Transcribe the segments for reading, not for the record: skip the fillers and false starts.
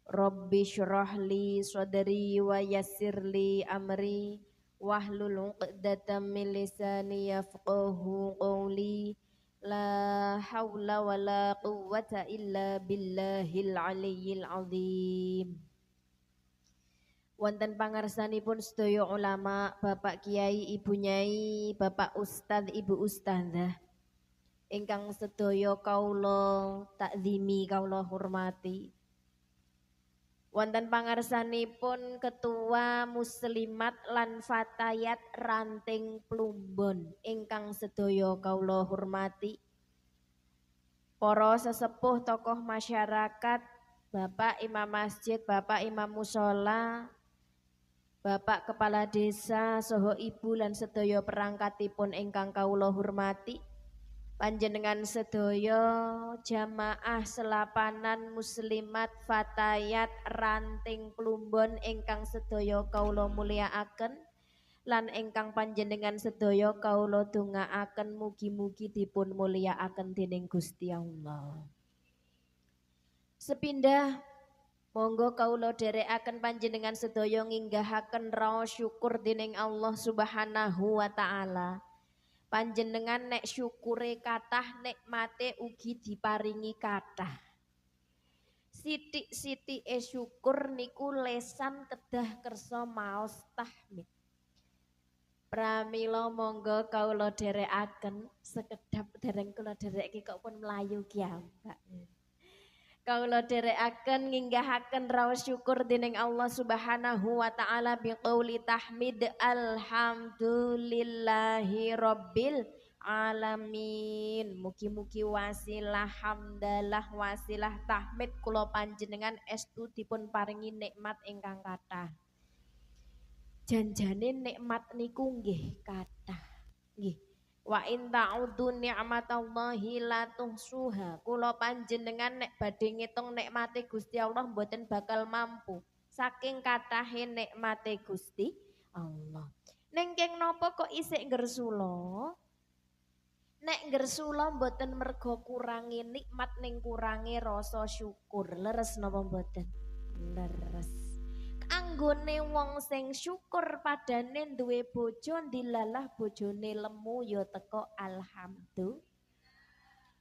Rabbi syrah li sadri wa yassir li amri wahlul 'uqdatam min lisani yafqahu qawli la haula wala quwwata illa billahil aliyyil azim. Wonten pangarsanipun sedaya ulama, Bapak Kiai, Ibu Nyai, Bapak Ustadz, Ibu Ustadzah ingkang sedaya kaula takzimi, kaula hormati. Wonten pangarsanipun Ketua Muslimat lan Fatayat Ranting Plumbon ingkang sedaya kaula hormati. Para sesepuh tokoh masyarakat, Bapak Imam Masjid, Bapak Imam Musola, Bapak Kepala Desa, saha Ibu lan sedaya perangkatipun ingkang kawula hormati. Panjenengan sedaya jamaah selapanan muslimat fatayat ranting plumbon ingkang sedaya kawula mulyakaken lan ingkang panjenengan sedaya kawula dongaaken mugi-mugi dipun mulyakaken dening Gusti Allah. Sepindah monggo kawula dherekaken panjenengan sedaya nginggahaken raos syukur dening Allah Subhanahu wa taala. Panjenengan nek syukure kathah, nikmate ugi diparingi kathah. Sithik-sithike syukur niku lesan kedah kersa maos tahmid. Pramila monggo kawula dherekaken sekedhap dereng kula dherekke kok pun mlayu ki Mbak. Kaula dherekaken nginggahaken raos syukur dening Allah Subhanahu wa taala biqauli tahmid alhamdulillahi rabbil alamin. Mugi-mugi wasilah hamdalah wasilah tahmid kula panjenengan estu dipun paringi nikmat ingkang kathah. Janjane nikmat niku nggih kathah. Nggih. Wa in ta'udzu ni'matallahi la tuhsuha. Kula panjenengan nek badhe ngitung nikmate Gusti Allah mboten bakal mampu. Saking kathahe nikmate Gusti Allah. Ning keng napa kok isik ngersula? Nek ngersula mboten mergo kurangi nikmat ning kurangi rasa syukur. Leres napa mboten? Leres. Anggone wong sing syukur padane duwe bojo dilalah bojone lemu ya teko alhamdulillah.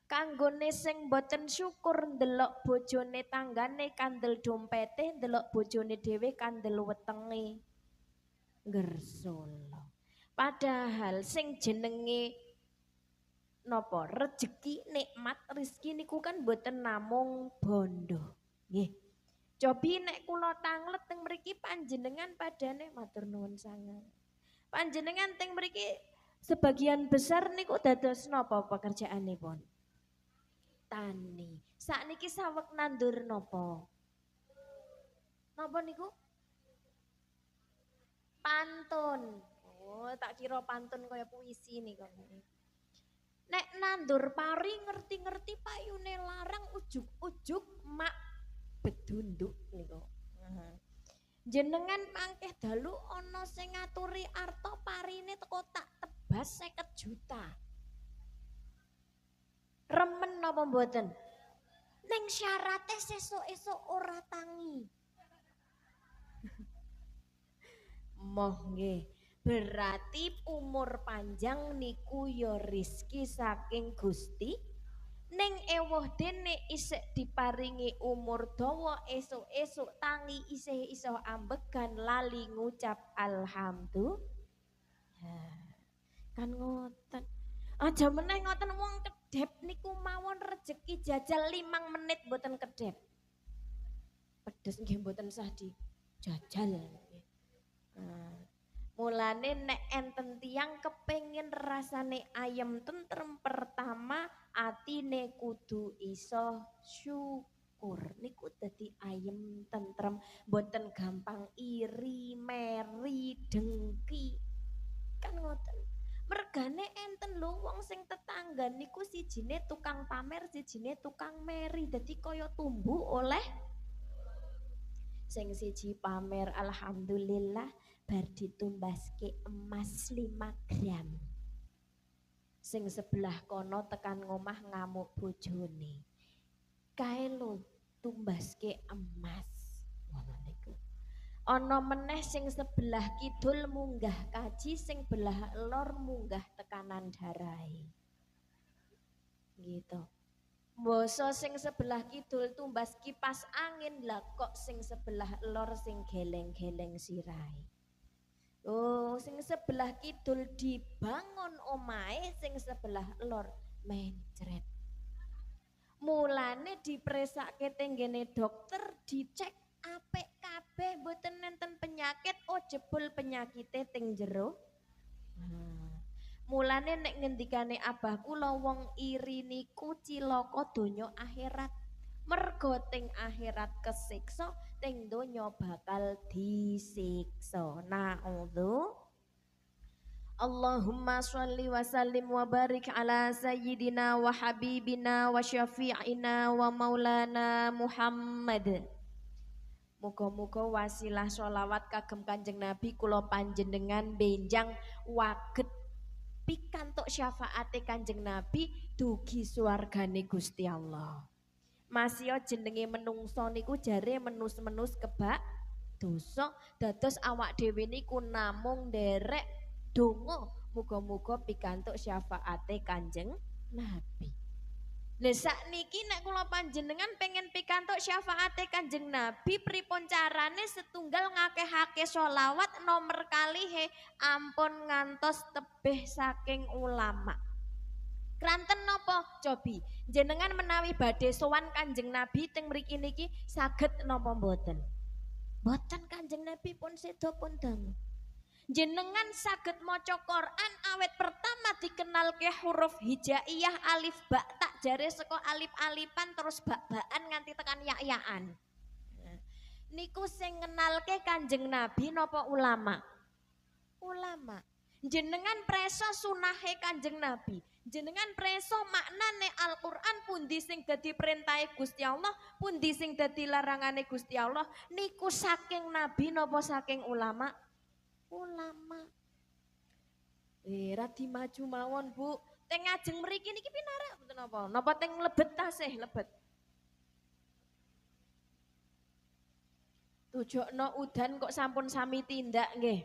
Kanggone sing boten syukur ndelok bojone tanggane kandel dompete, ndelok bojone dhewe kandel wetenge ngersula. Padahal sing jenenge napa rejeki nikmat rezeki niku kan boten namung bondo. Nggih. Cobi nek kula tanglet teng mriki panjenengan padane matur nuwun sanget. Panjenengan teng mriki sebagian besar niku dados napa pekerjaanipun? Tani. Sakniki saweg nandur napa? Napa niku? Pantun. Oh, tak kira pantun kaya puisi niku. Nek nandur pari ngerti-ngerti payune larang ujug-ujug mak bedunduk niku. Jenengan mangkeh dalu ana sing ngaturi arta parine teko tak tebas 50 juta. Remen napa mboten? Ning syarate sesuk-esuk ora tangi. Moh nggih. Berarti umur panjang niku ya rizki saking Gusti. Ning ewoh dene isik diparingi umur dawa esuk-esuk tangi isih iso ambegan lali ngucap alhamdulillah. Kan ngoten. Aja meneh ngoten wong kedep niku mawon rejeki jajal 5 menit mboten kedep. Pedes nggih mboten sah di jajal nggih. Mulane nek enten tiang kepengin rasane ayem tentrem pertama atine kudu iso syukur. Niku dadi ayem tentrem, mboten gampang iri, meri, dengki. Kan ngoten. Mergane enten lho wong sing tetangga niku sijine tukang pamer, sijine tukang meri. Dadi kaya tumbuh oleh sing siji pamer alhamdulillah bar ditumbaske emas 5 gram. Sing sebelah kono tekan ngomah ngamuk bojone. Kae lho tumbaske emas. Ngono niku. Ana meneh sing sebelah kidul munggah kaji, sing belah lor munggah tekanan darahe. Gitu. Boso sing sebelah kidul tumbas kipas angin, lah kok sing sebelah lor sing geleng-geleng sirahe. Oh, sing sebelah kidul dibangun omahe, sing sebelah lor mencret. Mulane dipresake tenggene dokter, dicek apik kabeh mboten nenten penyakit, oh jebul penyakite teng jero. Mulane nek ngendikane abah kula wong iri niku cilaka donya akhirat. Mergo teng akhirat kesiksa, teng donya bakal disiksa. Na'udzu. Allahumma sholli wa sallim wa barik ala sayyidina wa habibina wa syafi'ina wa maulana Muhammad. Muga-muga wasilah sholawat kagem Kanjeng Nabi kula panjenengan benjang waget pikantuk syafaate Kanjeng Nabi dugi swargane Gusti Allah. Masya jenenge menungso niku jare menus-menus kebak dosa, dados awak dhewe niku namung nderek donga muga-muga pikantuk syafaate Kanjeng Nabi. Lah sakniki nek kula panjenengan pengen pikantuk syafaate Kanjeng Nabi, pripun carane? Setunggal ngakehake sholawat, nomor kalihe ampun ngantos tebih saking ulama. Kranten napa cobi? Jenengan menawi badhe sowan Kanjeng Nabi teng mriki niki saged napa mboten? Mboten, Kanjeng Nabi pun sedo pun dangu. Jenengan saged maca Quran awet pertama dikenalke huruf hijaiyah alif ba tak jare saka alif-alipan terus bak-bakan nganti tekan yak-yakan. Niku sing ngenalke Kanjeng Nabi napa ulama? Ulama. Jenengan preso sunahe Kanjeng Nabi. Jenengan preso maknane Al-Qur'an pundi sing dadi perintahe Gusti Allah, pundi sing dadi larangane Gusti Allah, niku saking Nabi napa saking ulama? Ulama. Radi maju mawon, Bu. Teng ngajeng mriki niki pinarak mboten napa? Napa teng lebet tasih lebet? Tujokno udan kok sampun sami tindak nggih.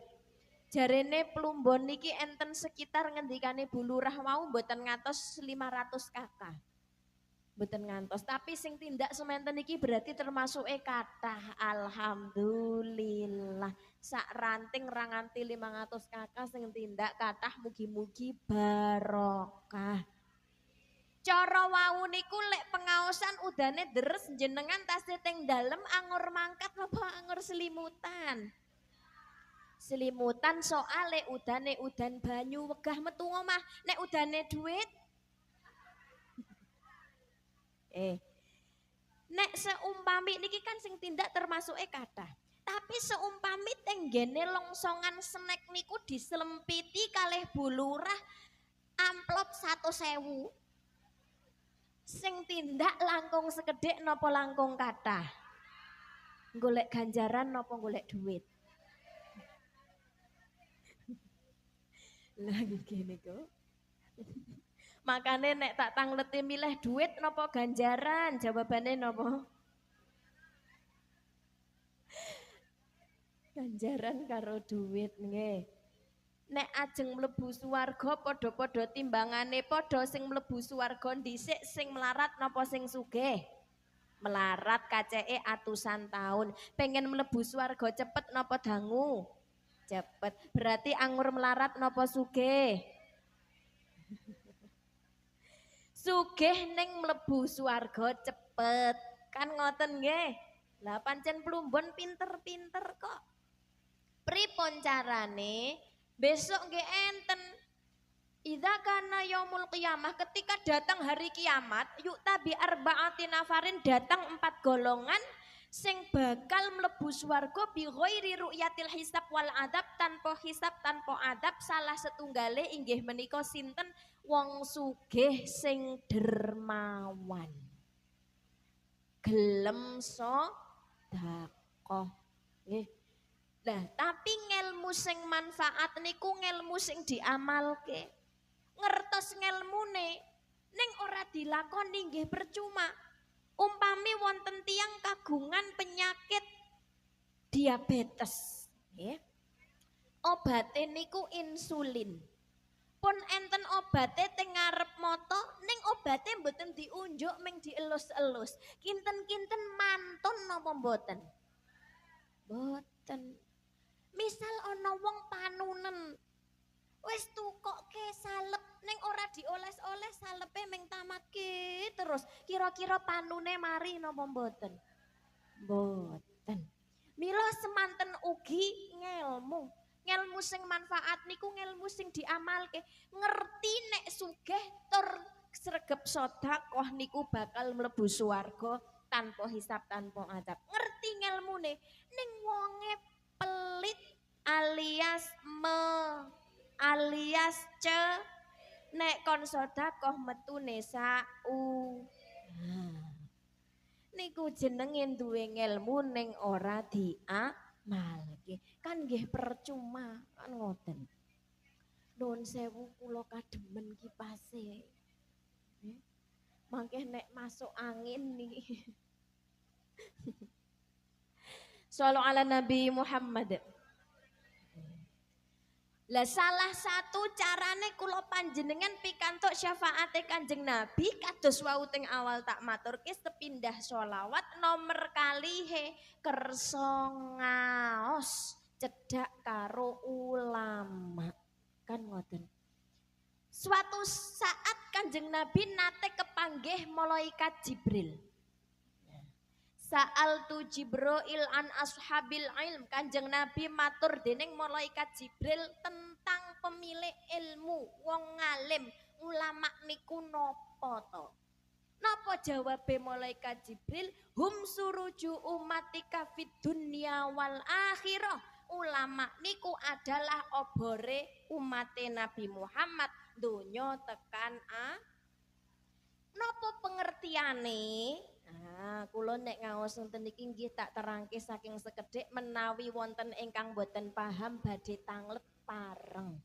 Jarene Plumbon niki enten sekitar ngendikane Bu Lurah mau mboten ngantos 500 kakak. Mboten ngantos, tapi sing tindak sementen iki berarti termasuk kathah. Alhamdulillah. Sak ranting ra nganti 500 kakak sing tindak kathah, mugi-mugi barokah. Cara wau niku lek pengaosan udane deres jenengan tasih teng dalem anggur mangkat napa anggur selimutan? Selimutan soale udane udan banyu wegah metu omah. Nek udane duit nek seumpami niki kan sing tindak termasuk kathah. Tapi seumpami tenggene longsongan snack niku diselempiti kalih Bu Lurah amplop 100.000. Sing tindak langkung sekedhik napa langkung kathah? Golek ganjaran napa golek duit? Lah ngene niku. Makane nek tak tangleti milih duit napa ganjaran? Jawabane napa? Ganjaran karo duit nggih. Nek ajeng mlebu swarga padha-padha timbangane padha, sing mlebu swarga dhisik, sing melarat napa sing sugih? Melarat kaceke atusan tahun. Pengen mlebu swarga cepet napa dangu? Cepet. Berarti anggur melarat napa sugih? Sugih ning mlebu swarga cepet. Kan ngoten nggih. Lah pancen Plumbon pinter-pinter kok. Pripun carane? Besok nggih enten. Idza kana yaumul qiyamah, ketika datang hari kiamat, yuk tabi arba'ati nafarin, datang 4 golongan sing bakal mlebu swarga bi ghairi ru'yatil hisab wal adab, tanpa hisab tanpa adab. Salah setunggale inggih menika sinten? Wong sugih sing dermawan. Gelem sedekah. Nggih. Nah, tapi ngelmu sing manfaat niku ngelmu sing diamalke. Ngertos ngelmune ning ora dilakoni nggih percuma. Umpami wonten tiyang kagungan penyakit diabetes. Nggih. Obate niku insulin. Pun enten obate teng ngarep mata ning obate mboten diunjuk ming dielus-elus. Kinten-kinten mantun napa mboten? Mboten. Misal ana wong panunen wis tukokke salep ning ora dioles-oles salepe ming tamatke terus. Kira-kira panune mari napa mboten? Mboten. Mila semanten ugi ngelmu. Ngelmu sing manfaat niku ngelmu sing diamalke. Ngerti nek sugih tur sregep sedekah niku bakal mlebu swarga tanpa hisab tanpa adab. Ngerti ngelmune ning wonge pelit alias alias nek kon sedekah metune niku jenenge duwe ngelmu ning ora diamalke. Kan nggih percuma kan ngoten. Nuwun sewu kula kademen kipase. Mangke nek masuk angin niki. Shallallahu ala Nabi Muhammad. Lah salah satu carane kula panjenengan pikantuk syafaate Kanjeng Nabi kados wau teng awal tak maturke sepindah sholawat nomor kalihe kersa ngaos cedhak karo ulama. Kan ngoten. Suatu saat Kanjeng Nabi nate kepanggih malaikat Jibril. Sa'altu Jibril an ashabil ilm. Kanjeng Nabi matur dening malaikat Jibril tentang pemilik ilmu, wong ngalim, ulama niku napa to? Napa jawabe malaikat Jibril? Hum suruju umatika fid dunya wal akhirah. Ulama niku adalah obore umate Nabi Muhammad donya tekan napa pengertiane? Kula nek ngaos ngoten niki nggih tak terangke saking sekedhik menawi wonten ingkang boten paham badhe tanglet pareng.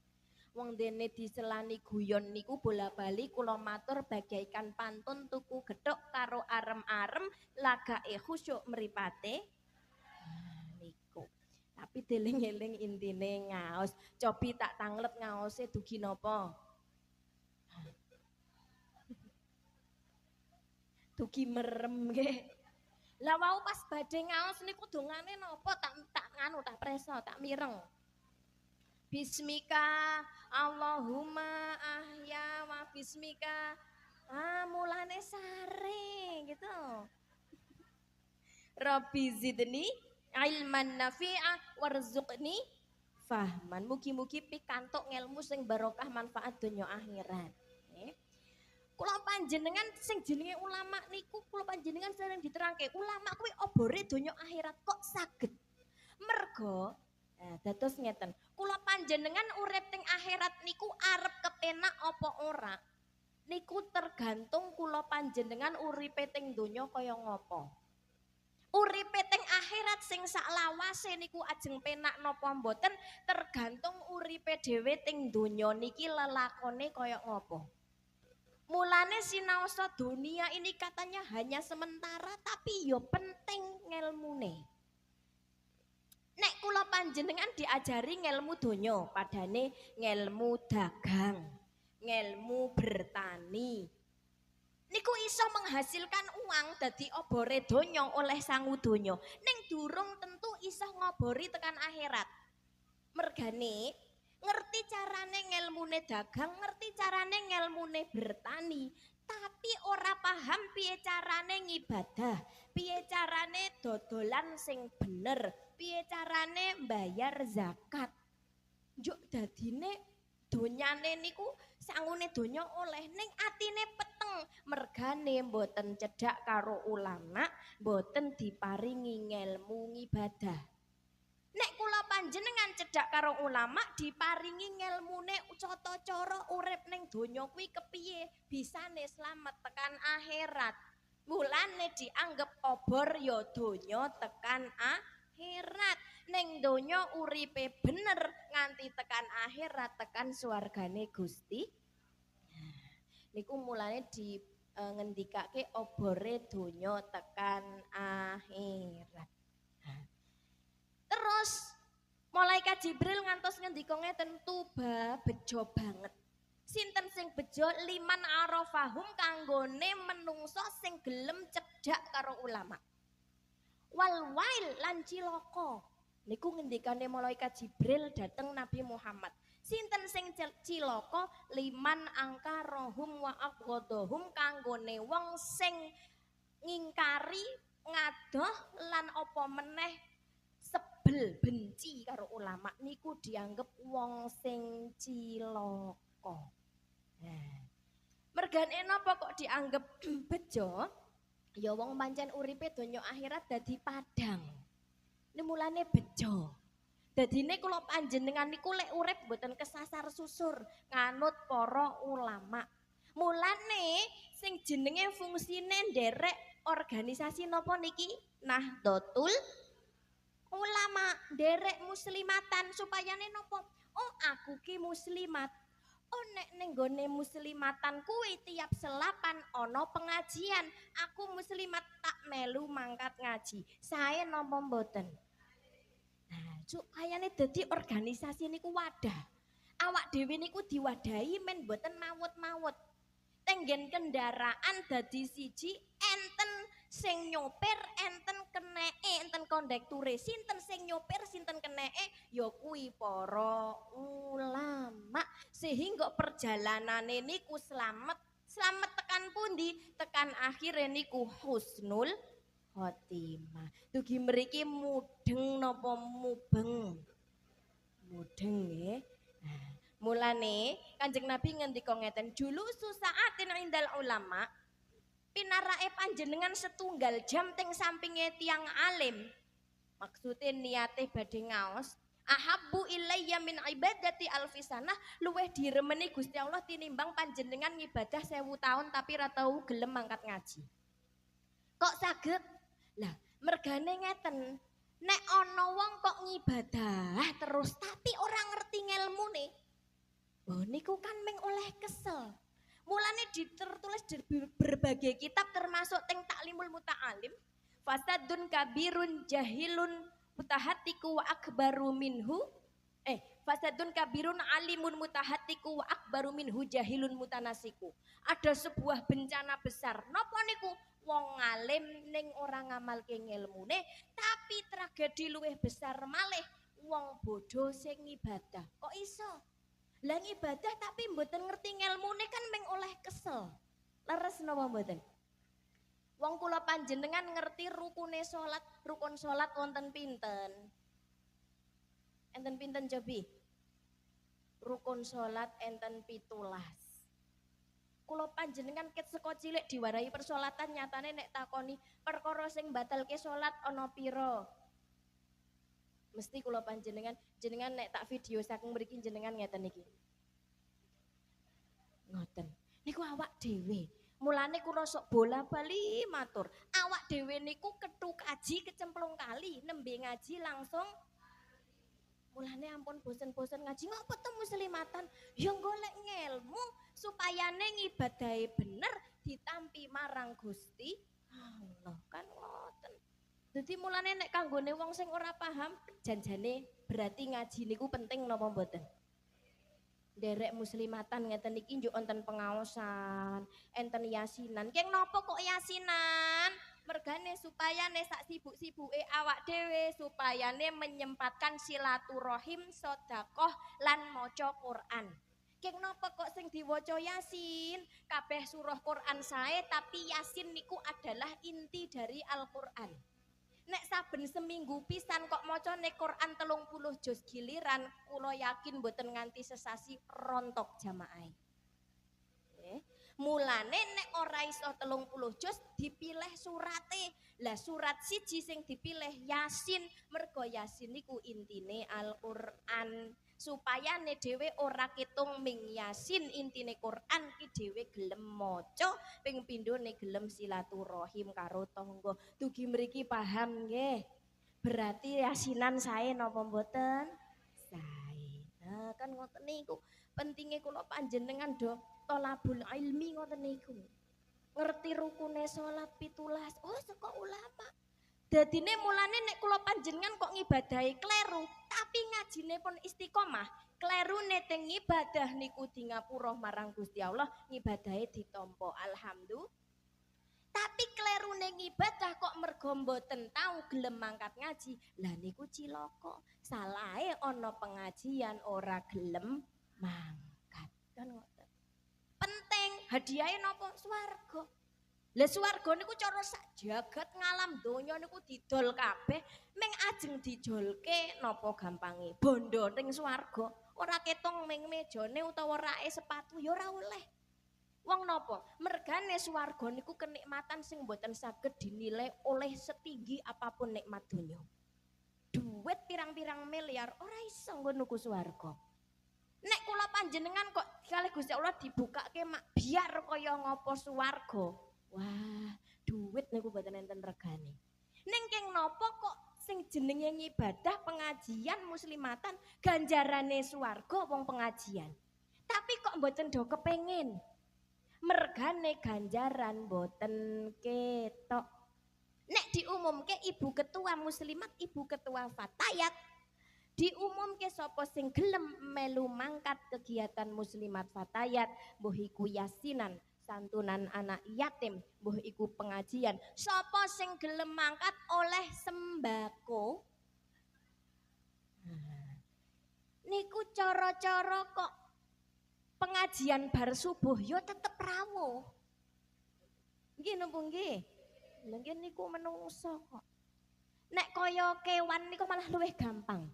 Wong dene diselani guyon niku bola-bali kula matur bagaikan pantun tuku gethuk karo arem-arem lagake khusyuk mripate niku. Tapi deling-eling intine ngaos. Cobi tak tanglet ngaose dugi napa? Dugi merem nggih. Lah wau pas badhe ngaos niku dongane napa tak nganu tak preso tak mireng. Bismika Allahumma ahya wa bismika. Mulane sare gitu. Rabbi zidni ilman nafi'ah warzuqni fahman. Mugi-mugi pikantuk ngelmu sing barokah manfaat donya akhirat. Kula panjenengan sing jenenge ulama niku kula panjenengan sering diterangke ulama kuwi obore donya akhirat kok saged mergo dados ngeten kula panjenengan urip teng akhirat niku arep kepenak apa ora niku tergantung kula panjenengan uripe teng donya kaya ngapa uripe teng akhirat sing saklawase niku ajeng penak napa mboten tergantung uripe dhewe teng donya niki lelakone kaya ngapa. Mulane sinaosa dunia ini katanya hanya sementara tapi yo penting ngelmune. Nek kula panjenengan diajari ngelmu donya, padane ngelmu dagang, ngelmu bertani. Niku iso menghasilkan uang dadi obore donya oleh sangu donya. Ning durung tentu iso ngobori tekan akhirat. Mergane ngerti carane ngelmune dagang, ngerti carane ngelmune bertani, tapi ora paham piye carane ngibadah, piye carane dodolan sing bener, piye carane mbayar zakat. Njuk dadine donyane niku sangune donya oleh ning atine peteng, mergane mboten cedhak karo ulama, mboten diparingi ngelmu ngibadah. Nek kula panjenengan cedhak karo ulama diparingi ngelmune tata cara urip ning donya kuwi kepiye bisane slamet tekan akhirat. Mulane dianggep obor ya donya tekan akhirat. Ning donya uripe bener nganti tekan akhirat tekan swargane Gusti. Niku mulane di ngendikake obore donya tekan akhirat. Jibril ngantos ngendika ngeten tuba bejo banget. Sinten sing bejo liman arafahum kanggone menungso sing gelem cedhak karo ulama. Wal wail lan cilaka. Niku ngendikane malaikat Jibril dateng Nabi Muhammad. Sinten sing cilaka liman angkarohum wa aqwadhum kanggone wong sing ngingkari ngadoh lan apa meneh sebel benci karo ulama niku dianggep wong sing cilaka. Mergane napa kok dianggep bejo? Ya wong pancen uripe donya akhirat dadi padang. Ini mulane bejo. Dadine kula panjenengan niku lek urip mboten kesasar susur nganut para ulama. Mulane sing jenenge fungsine nderek organisasi napa niki? Nahdlatul Ulama, nderek muslimatan supayane napa? Oh, aku ki muslimat. Oh, nek ning gone muslimatan kuwi tiap selapan ana pengajian. Aku muslimat tak melu mangkat ngaji. Sae napa mboten? Nah, supayane dadi organisasi niku wadah. Awak dhewe niku diwadahi men mboten mawut-mawut. Tenggen kendaraan dadi siji enten sing nyopir enten keneke enten kondekture sinten sing nyopir sinten keneke ya kuwi para ulama sehingga perjalanane niku slamet tekan pundi tekan akhire niku husnul khotimah. Dugi mriki mudeng napa mubeng? Mudeng nggih. Mulane Kanjeng Nabi ngendika ngeten, julusu saatin indal ulama, pinarake panjenengan setunggal jam teng sampinge tiang alim. Maksudnya niate badhe ngaos, ahabbu ilayya min ibadati alfisanah, luweh diremeni Gusti Allah tinimbang panjenengan ngibadah 1000 tahun tapi ra tau gelem mangkat ngaji. Kok saged? Lah, mergane ngeten. Nek ana wong kok ngibadah terus tapi orang ngerti ngelmune, oh niku kan meng oleh kesel. Mulane ditertulis di berbagai kitab termasuk teng Taklimul Muta'alim. Fasadun kabirun jahilun mutahatiku wa akbaru minhu. Fasadun kabirun alimun mutahatiku wa akbaru minhu jahilun mutanasiku. Ada sebuah bencana besar. Napa niku? Wong alim ning ora ngamalke ngilmune, tapi tragedi luwih besar malih wong bodoh sing ibadah. Kok iso? Lah ibadah tapi mboten ngerti ngelmune kan meng oleh kesel. Leres napa mboten? Wong kula panjenengan ngerti rukune salat, rukun salat wonten pinten? Enten pinten Jobi? Rukun salat enten 17. Kula panjenengan ket saka cilik diwarahi persolatan nyatane nek takoni perkara sing batalke salat ana pira? Mesti kula panjenengan jenengan nek tak video saking mriki jenengan ngeten iki. Ngoten. Niku awak dhewe. Mulane kula sok bola-bali matur. Awak dhewe niku kethu kaji kecemplung kali, nembe ngaji langsung. Mulane ampun bosen-bosen ngaji ngopo to muslimatan? Ya golek ngelmu supayane ngibadahe bener ditampi marang Gusti Allah. Kan ngoten. Jadi mulane nek kanggone wong sing ora paham, janjane berarti ngaji niku penting napa mboten? Derek muslimatan ngeten iki njuk enten pengaosan, enten yasinan. Keng napa kok yasinan? Mergane supaya sak sibuk-sibuke awak dhewe supayane menyempatkan silaturahim, sedekah lan maca Quran. Keng napa kok sing diwaca Yasin? Kabeh surah Quran sae tapi Yasin niku adalah inti dari Al-Qur'an. Nek saben seminggu pisan kok macane Quran 30 juz giliran, kula yakin mboten nganti sesasi rontok jamaah. Mulane nek ora iso 30 juz dipilih surate. Lah surat siji sing dipilih Yasin, mergo Yasin niku intine Al-Qur'an. Supayane dhewe ora ketung ming Yasin intine Quran ki dhewe gelem maca, ping pindhone gelem silaturahim karo tangga. Dugi mriki paham nggih? Berarti Yasinan sae napa mboten? Sae. Nah, kan ngoten niku. Pentinge kula panjenengan do thalabul ilmi ngoten niku. Ngerti rukune salat 17. Oh, saka ulama. Dadine mulane nek kula panjenengan kok ngibadahi kleru, tapi ngajine pun istiqomah, klerune teng ibadah niku di ngapura marang Gusti Allah, ngibadahe ditampa. Alhamdulillah. Tapi klerune ngibadah kok mergo mboten tau gelem mangkat ngaji. Lah niku cilaka. Salahe ana pengajian ora gelem mangkat. Kan ngoten. Penting hadiahe napa? Swarga. Lah swarga niku cara sak jagat ngalam donya niku didol kabeh, ming ajeng dijolke napa gampange? Bondo ning swarga. Ora ketong ming mejane utawa rake sepatu ya ora oleh. Wong napa? Mergane swarga niku kenikmatan sing mboten saged dinilai oleh setinggi apapun nikmat donya. Duit pirang-pirang miliar ora iso nggo nuku swarga. Nek kula panjenengan kok kalih Gusti Allah dibukake mak biar kaya ngopo swarga. Wah, duit niku mboten enten regane. Ning keng napa kok sing jenenge ngibadah pengajian muslimatan ganjarane swarga wong pengajian. Tapi kok mboten do kepengin. Mergane ganjaran boten ketok. Nek diumumke ibu ketua muslimat, ibu ketua fatayat, diumumke sapa sing gelem melu mangkat kegiatan muslimat fatayat, mbuh iku yasinan, santunan anak yatim, mbuh iku pengajian, sapa sing gelem mangkat oleh sembako. Niku cara-cara kok pengajian bar subuh yo tetep rawuh. Nggih napa nggih? Lha nggih niku menungso kok. Nek kaya kewan niku malah luwih gampang.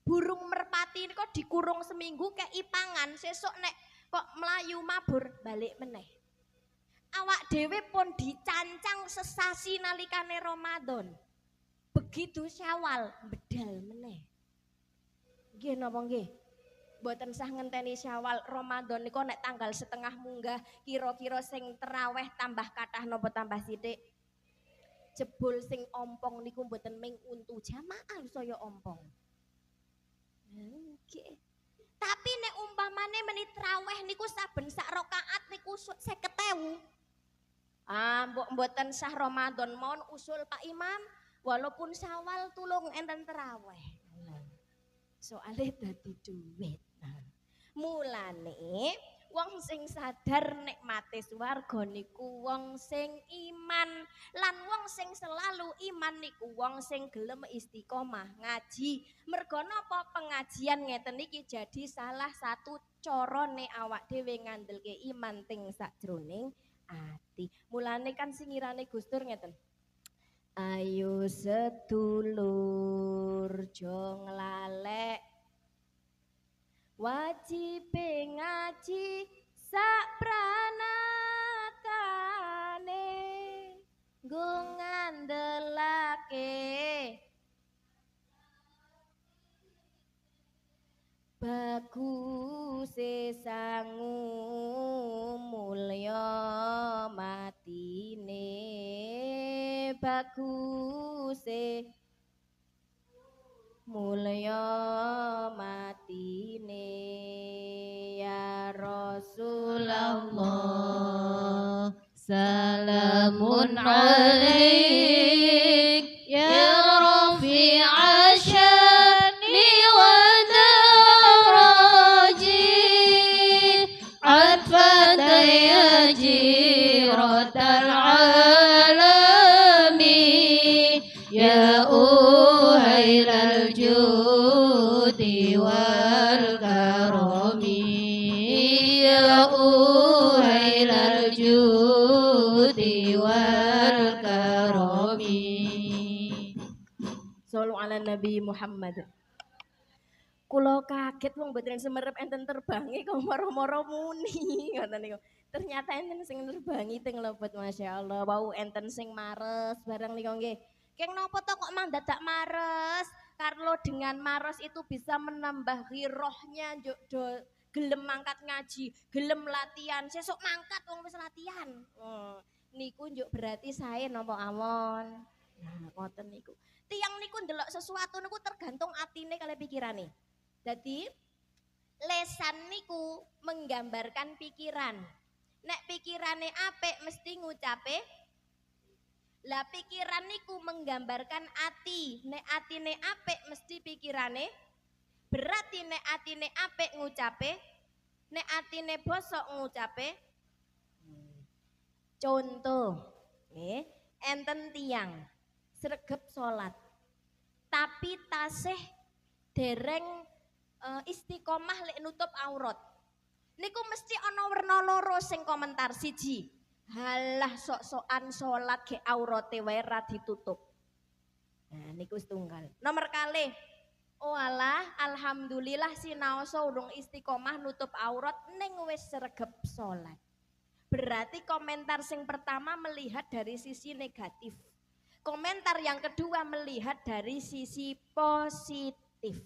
Burung merpati niku dikurung seminggu kei pangan, sesuk nek kok melayu mabur balik meneh. Awak dhewe pun dicancang sesasi nalikane Ramadan. Begitu Syawal bedal meneh. Nggih napa nggih? Mboten sah ngenteni Syawal Ramadan niku nek tanggal setengah munggah kira-kira sing teraweh tambah kathah napa tambah sithik. Jebul sing ompong niku mboten ming untu jamaah saya ompong. Nggih. Tapi nek umpamane menit traweh niku saben sak rakaat niku 50.000. Mbok mboten sah Ramadan mohon usul Pak Imam walaupun Syawal tulung enten traweh. Soale dadi duit. Mulane wong sing sadar nikmate swarga niku wong sing iman, lan wong sing selalu iman niku wong sing gelem istiqomah ngaji. Mergo napa pengajian ngeten iki jadi salah satu carane awak dhewe ngandelke iman ting sakjroning ati. Mulane kan singirane Gustur ngeten. Ayo sedulur jo nglalek wajib ngaji sak pranatane nggo ngandelake baguse sangu mulya matine baguse mulya matine ya Rasulullah salamun alaik ya rafi'a syani wa daraji atfat ya jiratal alami ya uhailal judi wal karami ya uhailal judi wal karami. Sallu ala Nabi Muhammad. Kula kaget wong mboten semerep enten terbangi kok moro-moro muni ngoten niku. Ternyata enten sing nerbangi teng lebet masyaallah. Wau enten sing mares bareng niku nggih. Keng napa to kok mang dadak mares? Karena dengan mares itu bisa menambah rohnya gelem mangkat ngaji, gelem latihan. Sesuk mangkat wong wis latihan. Niku njuk berarti sae napa awon. Nah, ngoten niku. Tiang niku ndelok sesuatu niku tergantung atine kali pikirane. Jadi lesan niku menggambarkan pikiran. Nek pikirane apik mesti ngucape. Lah pikiran niku menggambarkan ati. Nek atine apik mesti pikirane Berarti nek atine apik ngucape, nek atine bosok ngucape. Contoh, enten tiang sregep salat, tapi tasih dereng istiqomah lek nutup aurat. Niku mesti ana werna loro sing komentar. Siji, halah sok-sokan salat ge aurate wae ra ditutup. Nah niku setunggal. Nomor kalih, oh alah alhamdulillah sinaosa urung istiqomah nutup aurat ning wis sregep salat. Berarti komentar sing pertama melihat dari sisi negatif. Komentar yang kedua melihat dari sisi positif.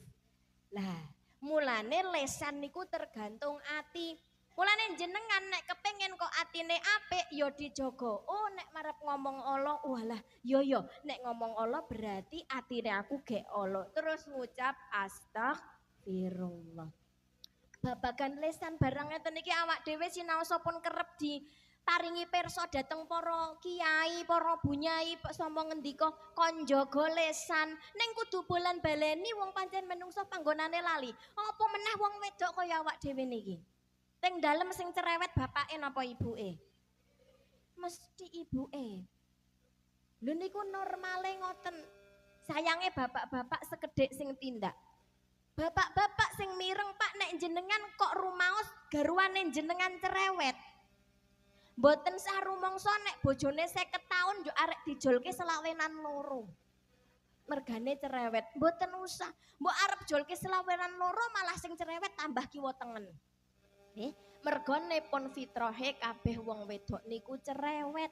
Lah, mulane lesan niku tergantung ati. Mulane jenengan nek kepengen kok atine apik ya dijogo. Oh nek marep ngomong Allah, walah yo nek ngomong Allah berarti atine aku gek Allah. Terus ngucap astagfirullah. Babagan lesan barang ngeten iki awak dhewe sinaosa pun kerep di paringi pirsa dateng para kiai, para bunyai sapa ngendika kon jaga lesan ning kudu bolan baleni wong pancen menungso panggonane lali. Apa meneh wong wedok kaya awak dhewe niki. Teng dalem sing cerewet bapake napa ibuke? Mesti ibuke. Lho niku normale ngoten. Sayange bapak-bapak sekedhik sing tindak. Bapak-bapak sing mireng Pak nek jenengan kok rumaos garwane jenengan cerewet. Mboten sah rumangsa nek bojone 50 taun yo arek dijolke selawenan loro. Mergane cerewet, mboten usah. Mbok arep jolke selawenan loro malah sing cerewet tambah kiwa tengen. Mergane pun fitrahe kabeh wong wedok niku cerewet.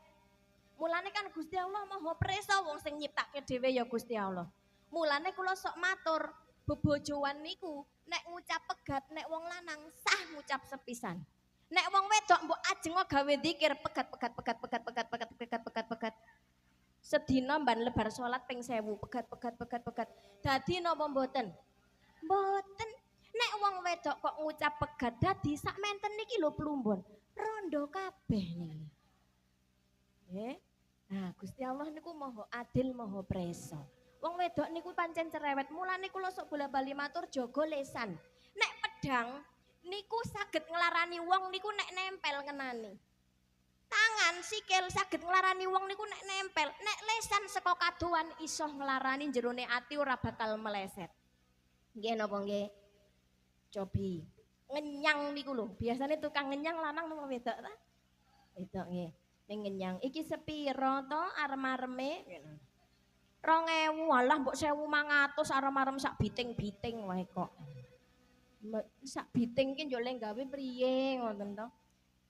Mulane kan Gusti Allah Maha Presa wong sing nyiptake dhewe ya Gusti Allah. Mulane kula sok matur bebojoan niku nek ngucap pegat nek wong lanang sah ngucap sepisan. Nek wong wedok mbok ajeng gawe zikir pegat. Sedina mban lebar salat ping 1000 pegat. Dadi napa mboten? Mboten. Nek wong wedok kok ngucap pegat dadi sak menten niki lho plumbon. Rondo kabeh niki. Nggih. Nah, Gusti Allah niku Maha Adil, Maha Presa. Wong wedok niku pancen cerewet. Mulane kula sok bola-bali matur jaga lesan. Nek pedang niku saged nglarani wong niku nek nempel ngenani. Tangan sikil saged nglarani wong niku nek nempel. Nek lesan saka kadoan iso nglarani jerone ati ora bakal meleset. Nggih napa nggih? Cobi. Ngenyang niku lho. Biasane tukang ngenyang lanang napa wedok ta? Wedok nggih. Ning ngenyang iki sepiro to arem-areme? 2000 alah mbok 1500 arem-arem sak biting-biting wae kok. Sak biting ki yo le gawe priye ngoten to.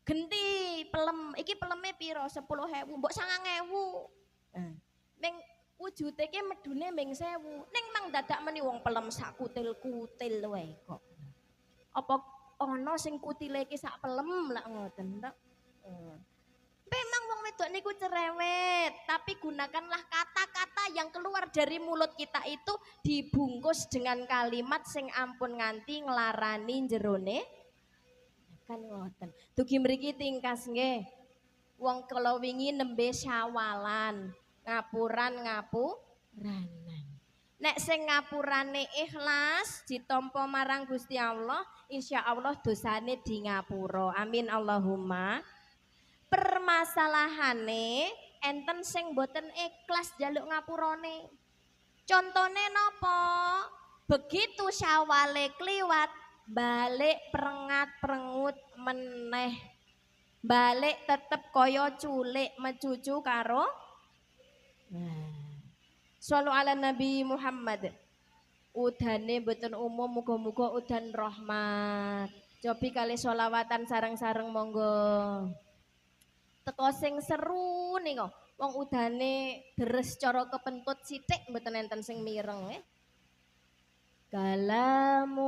Genti pelem, iki peleme piro? 10.000, mbok 9.000. Nah, ning wujude ki medune ming 1000. Ning mang dadak meni wong pelem sak kutil-kutil wae kok. Apa ana sing kutile ki sak pelem lak ngoten to. Memang wong wedok niku cerewet, tapi gunakanlah kata-kata yang keluar dari mulut kita itu dibungkus dengan kalimat sing ampun nganti nglarani jerone. Kan ngoten. Dugi mriki tingkas nggih. Wong kala wingi nembe Syawalan, ngapuranan. Nek sing ngapurane ikhlas ditampa marang Gusti Allah, insyaallah dosane di ngapura. Amin Allahumma. Permasalahane enten sing boten ikhlas jaluk ngapurane. Contone napa? Begitu Syawale kliwat, balik perengat-perengut meneh. Balik tetep kaya culik mecucu karo. Shallu ala Nabi Muhammad. Udane boten umum, muga-muga udan rahmat. Cobi kali sholawatan sareng-sareng monggo. Teko sing seru nih kok. Wong udane deres cara kepentut sithik mboten enten sing mireng Kalamun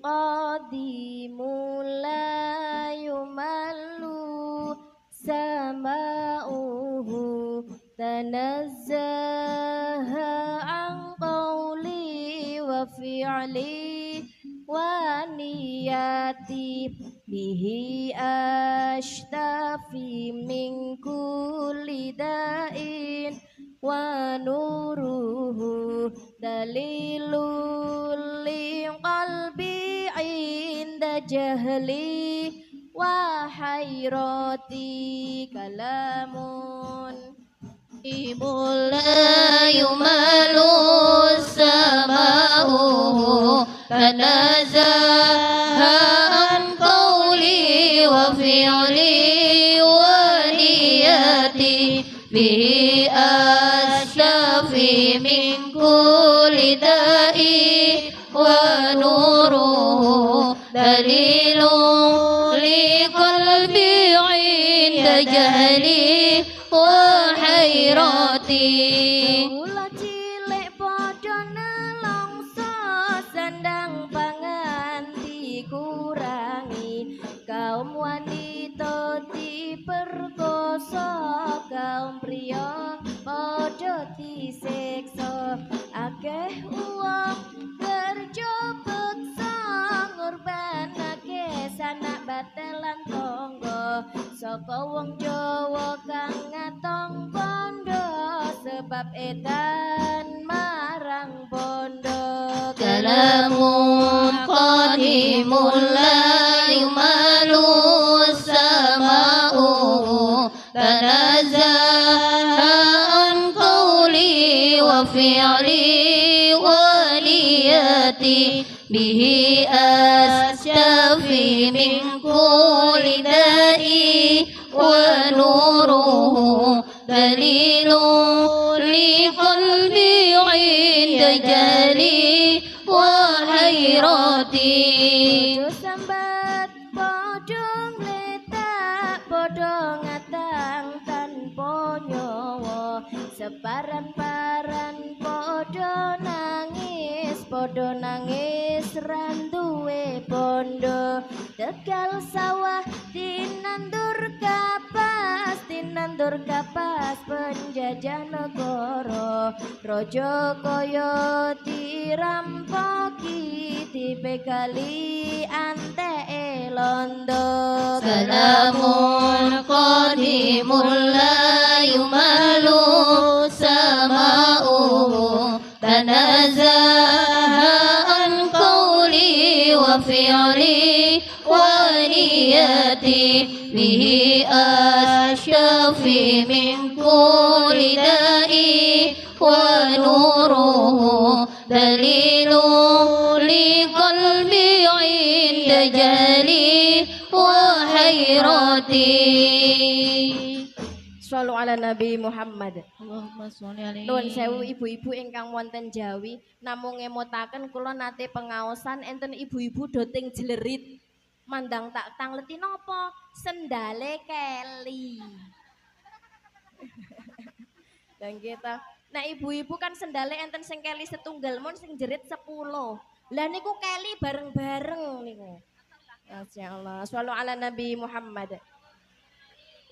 qadimul la yumallu sama'uhu tanazzaha an qawli wa fi'li wa niyati bihi ashtafi min kulli da'in wa nuruhu dalilul li jahli wa hayrati kalamun لا يمل السماء تنزه عن قولي وفعلي ونيتي به أشفي من كل داء ونوره دليل لقلبي عند جهلي وحيرتي Kula cilik padha nelongso sandang pangan dikurangi kaum wanita diperkosa kaum pria padha disiksa akeh wong kerja beksa ngorbanake sanak batelan tangga saka wong Jawa kang ngatong bondo sebab edan marang bondo كلام قديم لا يمل السماء تنزه عن قولي وفعلي ونيتي به أستفي من كل داء ونوره دليل لقلبي عند جلي وحيرتي Podo sambat podo ngletak podo ngatang tanpa nyawa separan-paran podo nangis randuwe bondo tegal sawah tinandur kapas penjajah negara raja kaya dirampoki dibegali anteke londo سلام قديم لا يمل سماؤه تنزه عن قولي وفعلي ونيتي به أشفي من كل داء ونوره دليل لقلبي عند جلي وحيرتي Shallu ala Nabi Muhammad. Allahumma sholli alaihi. Nuwun sewu ibu-ibu ingkang wonten Jawi, namung ngemutaken kula nate pengaosan enten ibu-ibu doting jlerit. Mandang tak tangleti napa? Sendale keli. Dan kita, nah ibu-ibu kan sendale enten sing keli setunggal mon sing jerit 10. Lah niku keli bareng-bareng niku. Masyaallah. Shallu ala Nabi Muhammad.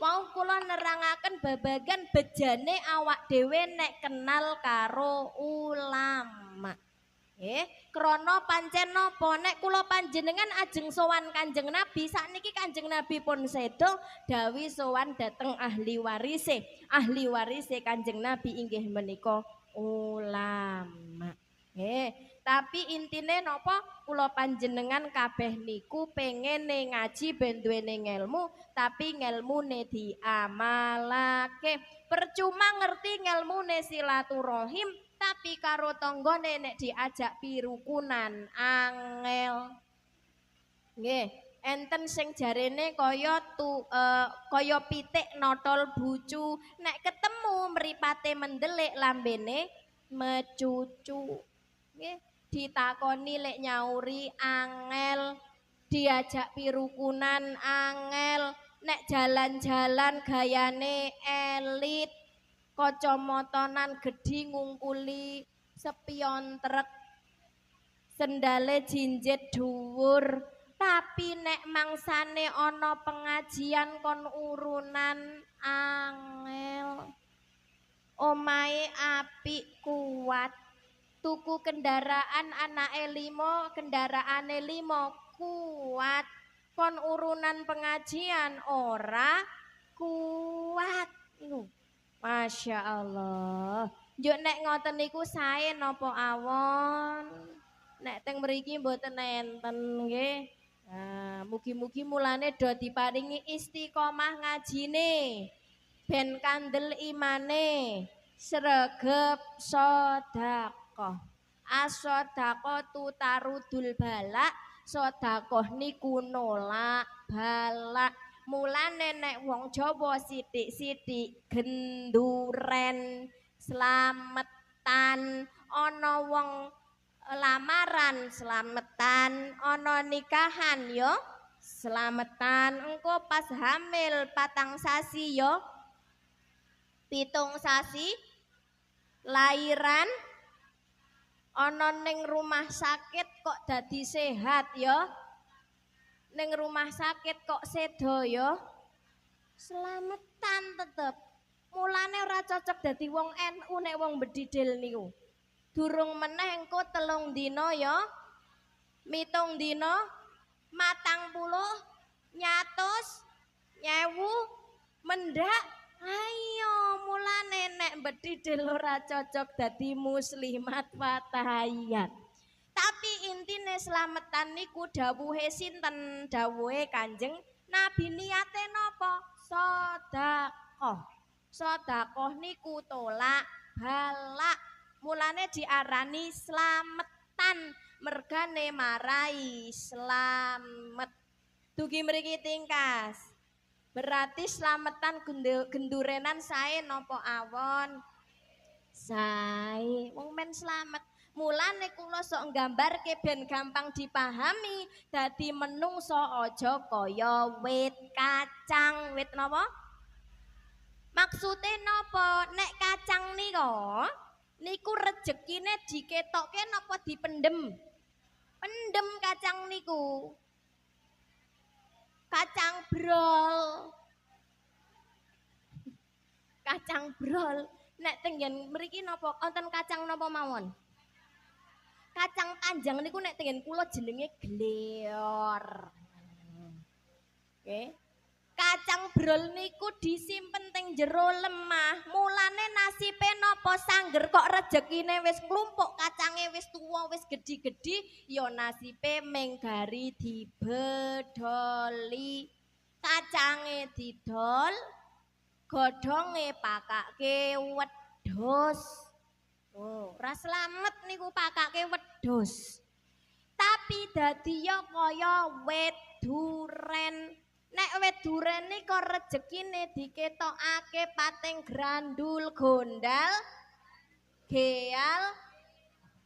Wau kula nerangaken babagan bejane awak dhewe nek kenal karo ulama. Krana pancen napa nek kula panjenengan ajeng sowan Kanjeng Nabi sakniki Kanjeng Nabi pun sedo dawuh sowan dhateng ahli warise. Ahli warise Kanjeng Nabi inggih menika ulama. Tapi intine napa kula panjenengan kabeh niku pengene ngaji ben duwene ngelmu tapi ngelmune diamalake. Percuma ngerti ngelmune silaturahim tapi karo tanggane nek diajak pirukunan angel. Nggih, enten sing jarene kaya pitik notol bucu, nek ketemu mripate mendelik lambene mecucu. Nggih, ditakoni lek nyauri angel, diajak pirukunan angel, nek jalan-jalan gayane elit, kacamatanan gedhi ngungkuli spion trek, sendale jinjit dhuwur, tapi nek mangsane ana pengajian kon urunan angel. Omahe apik kuat. Tuku kendaraan anake 5, kendaraane 5 kuat. Kon urunan pengajian ora kuat. Masya Allah. Njuk nek ngoten niku sae napa awon? Nek teng mriki mboten enten nggih. Nah, mugi-mugi mulane do diparingi istiqomah ngajine. Ben kandel imane, sregep sedekah. As-sedaqah tu tarudul balak, sedekah niku nolak balak. Mulane nek wong Jawa sithik-sithik genduren slametan, ana wong lamaran slametan, ana nikahan yo slametan, engko pas hamil 4 sasi yo 7 sasi lairan ana ning rumah sakit kok dadi sehat ya, ning rumah sakit kok sedo ya, slametan tetep. Mulane ora cocok dadi wong NU nek wong bedidil niku. Durung meneh engko 3 dina ya, 7 dina, 40, 100, 1000 mendak. Ayo mulane nek bedidil ora cocok dadi muslimat fatahiyat. Tapi intine slametan niku dawuhe sinten? Dawuhe Kanjeng Nabi. Niate napa? Sedekah. Sedekah niku tolak balak. Mulane diarani slametan, mergane marai slamet. Dugi mriki tingkas. Berarti slametan gendurenan sae nopo awon? Sae. Wong men slamet. Mulane kula sok nggambarke ben gampang dipahami. Dadi menungso aja kaya wit kacang. Wit napa? Maksude napa? Nek kacang nika niku rejekine diketokke napa dipendem? Pendem kacang niku. Kacang brol. Kacang brol. Nek tenggen mriki napa wonten kacang napa mawon? Kacang panjang niku nek tenggen kula jenenge gleor. Oke. Kacang brol niku disimpen teng jero lemah. Mulane nasibe napa sangger kok rejekine wis klumpuk, kacange wis tuwa, wis gedhi-gedhi, ya nasibe menggari dibedoli. Kacange didol, godhonge pakake wedhus. Oh, ora slamet niku pakake wedhus. Tapi dadi ya kaya wit duren. Nek wit duren nika rejekine diketokake pating grandul, gondal, geal,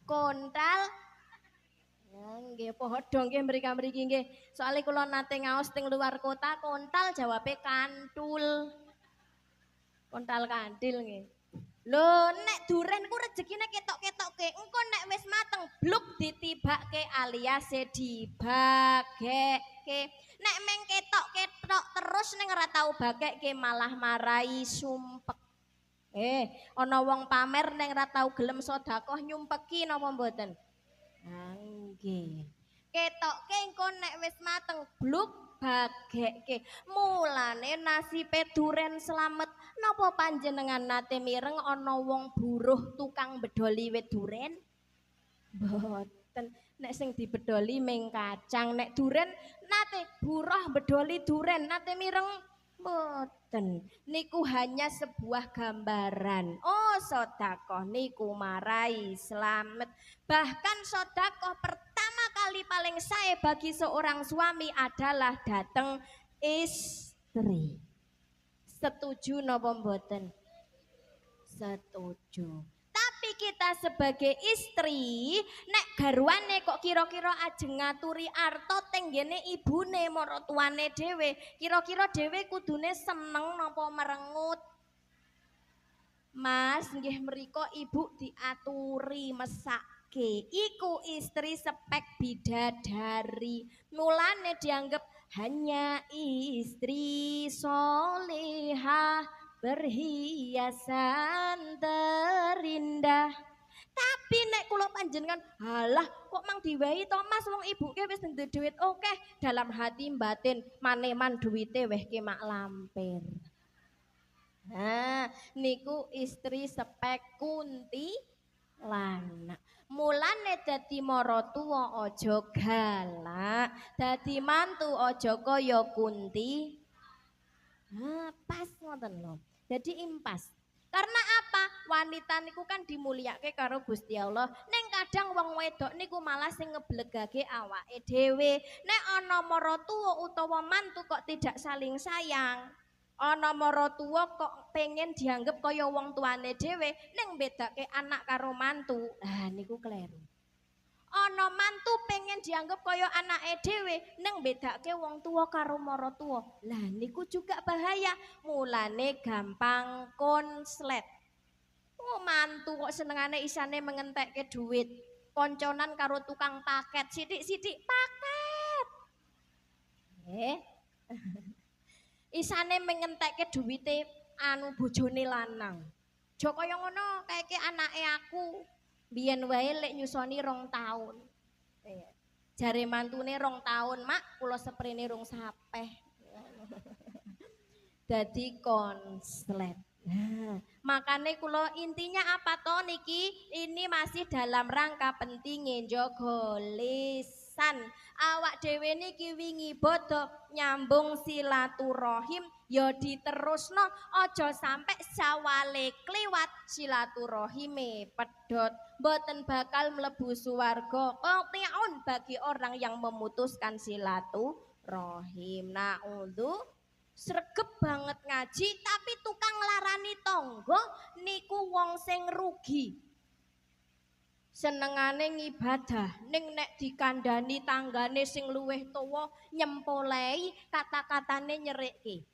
kontal. Ya nggih padha nggih mriki nggih. Soale kula nate ngaos teng luar kota, kontal jawabe kantul. Kontal kantil nggih. Lho nek duren ku rejekine ketok-ketokke. Engko nek wis mateng bluk ditibake alias dibagekke. Nek meng ketok-ketok terus ning ora tau bagekke malah marai sumpek. Ana wong pamer ning ora tau gelem sedekah nyumpeki napa mboten? Nggih. Ketokke engko nek wis mateng bluk bagekke. Mulane nasibe duren slamet. Napa panjenengan nate mireng ana wong buruh tukang bedoli wit duren? Mboten. Nek sing dibedoli ming kacang, nek duren nate buruh bedoli duren nate mireng mboten. Niku hanya sebuah gambaran. Oh, sedekah niku marai slamet. Bahkan sedekah pertama kali paling sae bagi seorang suami adalah dateng istri. Setuju napa mboten? Setuju. Tapi kita sebagai istri, nek garwane kok kira-kira ajeng ngaturi arta tenggene ibune maratuwane dhewe, kira-kira dhewe kudune seneng napa merengut? Mas, nggih mriko ibu diaturi mesake. Iku istri spek bidadari. Mulane dianggap hanya istri solehah berhiasan terindah. Tapi nek kula panjenengan, halah kok mang diwehi to Mas wong ibuke wis ndek duit oke, dalam hati batin maneman duwite wehke mak lampir. Nah, niku istri spek kunti lana. Mulane dadi maratuwa aja galak, dadi mantu aja kaya Kunti. Pas ngoten lho. Jadi impas. Karena apa? Wanita niku kan dimulyake karo Gusti Allah. Ning kadang wong wedok niku malah sing ngeblegake awake dhewe. Nek ana maratuwa utawa mantu kok tidak saling sayang. Ana maratuwa kok pengen dianggap kaya wong tuane dhewe, ning bedake anak karo mantu. Lah niku kleru. Ana mantu pengen dianggap kaya anake dhewe ning bedake wong tua karo maratuwa. Lah niku juga bahaya. Mulane gampang konslet. Mantu kok senengane isane mengentekke duit. Konconan karo tukang paket, sithik-sithik paket. Isane mengentekke duwite anu bojone lanang. Jo kaya ngono kaeke anake aku. Biyen wae lek nyusoni 2 taun. Jare mantune 2 taun, Mak, kula seprene rung sapeh. Dadi konslet. Nah, makane kula intinya apa toh niki? Ini masih dalam rangka pentingnya njogo lisan. Awak dhewe niki wingi bodo nyambung silaturahim ya diterusno aja sampai sawale kliwat silaturahime pedhot. Mboten bakal mlebu swarga qati'un bagi orang yang memutuskan silaturahim. Naudzu sregep banget ngaji tapi tukang larani tonggo niku wong sing rugi. Senengane ngibadah ning nek dikandani tanggane sing luwih tuwa nyempolei kata-katane nyerikke.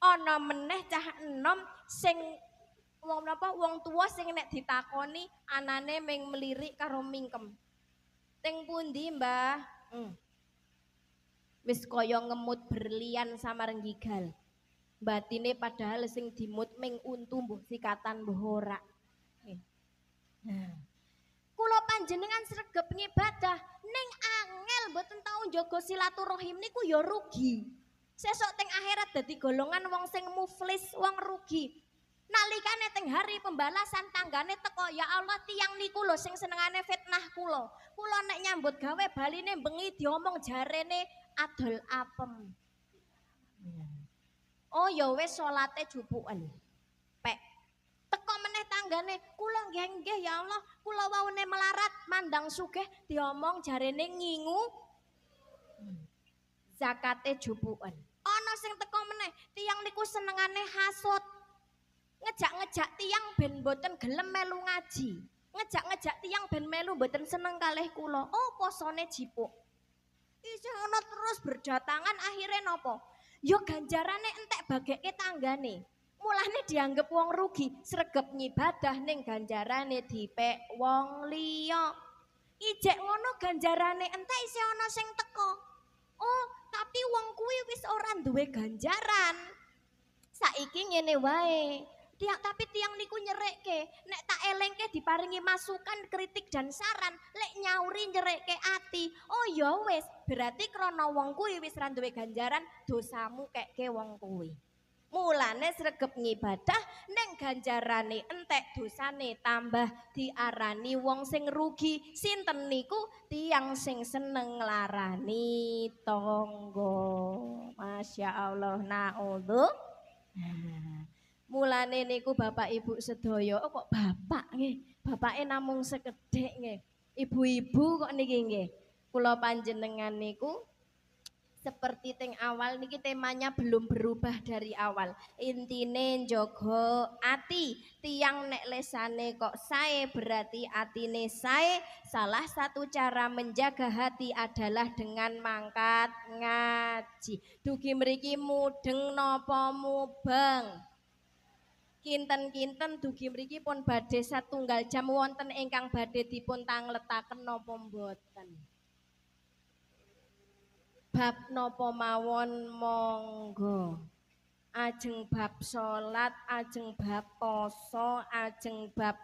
Ana meneh cah enom sing wong tua sing nek ditakoni anane ming melirik karo mingkem. Teng pundi, Mbah? Wis kaya ngemut berlian sama renggigal. Batine padahal sing dimut ming untu mbuh sikatan mbuh ora. Kula panjenengan sregep ngibadah ning angel mboten tau njaga silaturahim niku ya rugi. Sesuk teng akhirat dadi golongan wong sing muflis, wong rugi. Nalikane teng hari pembalasan tanggane teko, ya Allah tiang niku lho sing senengane fitnah kula. Kula nek nyambut gawe baline bengi diomong jarene adol apem. Oh ya wis salate jupuken. Pek teko meneh tanggane, kula nggih ya Allah, kula waune melarat mandang sugih diomong jarene ngingu. Zakate jupuken. Ana sing teko meneh, tiang niku senengane hasud. Ngejak-ngejak tiang ben mboten gelem melu ngaji. Ngejak-ngejak tiang ben melu mboten seneng kalih kula. Oh posone jipuk. Isih ana terus berdatangan akhirnya nopo? Yo ganjarane entek bageke tanggane. Mulane dianggep wong rugi, sregep ngibadah ning ganjarane dipek wong liya. Ijek ngono ganjarane entek isih ana sing teko. Oh, tapi wong kuwi wis ora duwe ganjaran. Saiki ngene wae. Tapi tiang niku nyerekke, nek tak elengke diparingi masukan, kritik dan saran, lek nyauri nyerekke ati. Oh ya wis, berarti krana wong kuwi wis ra duwe ganjaran, dosamu kekke wong kuwi. Mulane sregep ngibadah ning ganjarane entek, dosane tambah, diarani wong sing rugi. Sinten niku? Tiang sing seneng larani tangga. Masya Allah, naudzu. Mulane niku Bapak Ibu sedaya, oh kok bapak nggih, bapake namung sekedhik nggih. Ibu-ibu kok niki nggih. Kula panjenengan niku seperti teng awal niki temanya belum berubah dari awal. Intine njogo ati, tiang nek lesane kok sae berarti atine sae. Salah satu cara menjaga hati adalah dengan mangkat ngaji. Dugi mriki mudeng napa mubeng? Kinten-kinten dugi mriki pun badhe satunggal jam wonten ingkang badhe dipun tangletaken napa mboten? Bab napa mawon monggo. Ajeng bab salat, ajeng bab poso, ajeng bab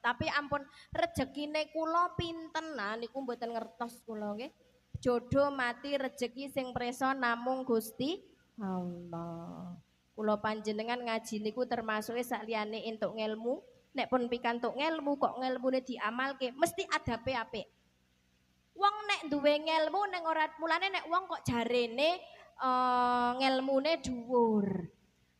tapi ampun rejekine kula pinten niku mboten ngertos kula nggih. Jodoh mati rejeki sing presa namung Gusti Allah. Kula panjenengan ngaji niku termasuk sakliyane entuk ngelmu Nek pun pikantuk ngelmu kok ngelmune diamalke mesti adabe apik. Wong nek duwe ngelmu ning ora mulane nek wong kok jarene ngelmune dhuwur.